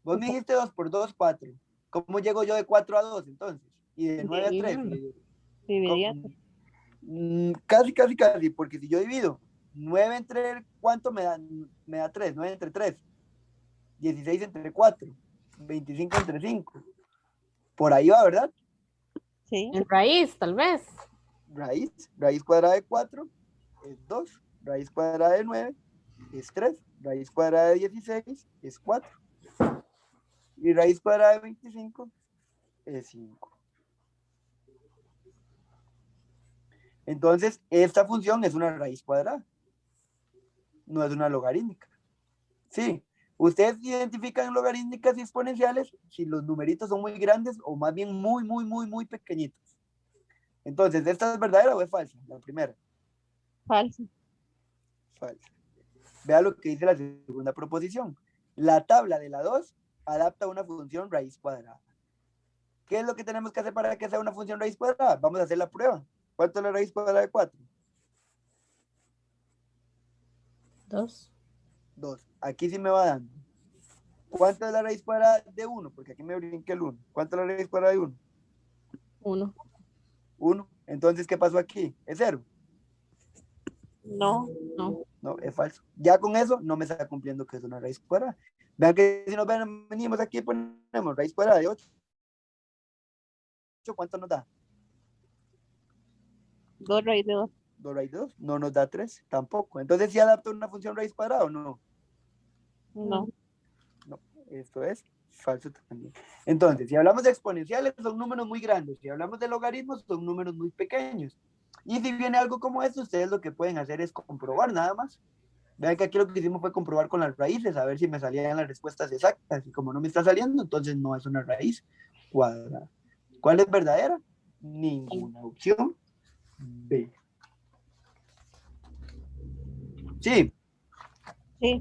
Vos me dijiste 2 por 2, 4. ¿Cómo llego yo de 4 a 2 entonces? Y de 9 a 3. Dividiendo. Casi, casi, casi. Porque si yo divido 9 entre, ¿cuánto me da? Me da 3. 9 entre 3. 16 entre 4. 25 entre 5. Por ahí va, ¿verdad? Sí. En raíz, tal vez. Raíz cuadrada de 4 es 2. Raíz cuadrada de 9 es 3. Raíz cuadrada de 16 es 4. Y raíz cuadrada de 25 es 5. Entonces, esta función es una raíz cuadrada. No es una logarítmica. Sí. Ustedes identifican logarítmicas y exponenciales si los numeritos son muy grandes o más bien muy, muy, muy, muy pequeñitos. Entonces, ¿esta es verdadera o es falsa? La primera. Falso. Falsa. Vea lo que dice la segunda proposición. La tabla de la 2 adapta una función raíz cuadrada. ¿Qué es lo que tenemos que hacer para que sea una función raíz cuadrada? Vamos a hacer la prueba. ¿Cuánto es la raíz cuadrada de 4? 2. 2. Aquí sí me va dando. ¿Cuánto es la raíz cuadrada de 1? Porque aquí me brinqué el 1. ¿Cuánto es la raíz cuadrada de 1? 1. 1. Entonces, ¿qué pasó aquí? ¿Es 0? No. No. No, es falso. Ya con eso no me está cumpliendo que es una raíz cuadrada. Vean que si nos venimos aquí y ponemos raíz cuadrada de 8, ¿cuánto nos da? 2 raíz de 2. 2 raíz de 2. No nos da 3 tampoco. Entonces, ¿sí adapta una función raíz cuadrada o no? No. No, esto es falso también. Entonces, si hablamos de exponenciales, son números muy grandes. Si hablamos de logaritmos, son números muy pequeños. Y si viene algo como esto, ustedes lo que pueden hacer es comprobar nada más. Vean que aquí lo que hicimos fue comprobar con las raíces, a ver si me salían las respuestas exactas. Y como no me está saliendo, entonces no es una raíz cuadrada. ¿Cuál es verdadera? Ninguna. Opción B. Sí. Sí.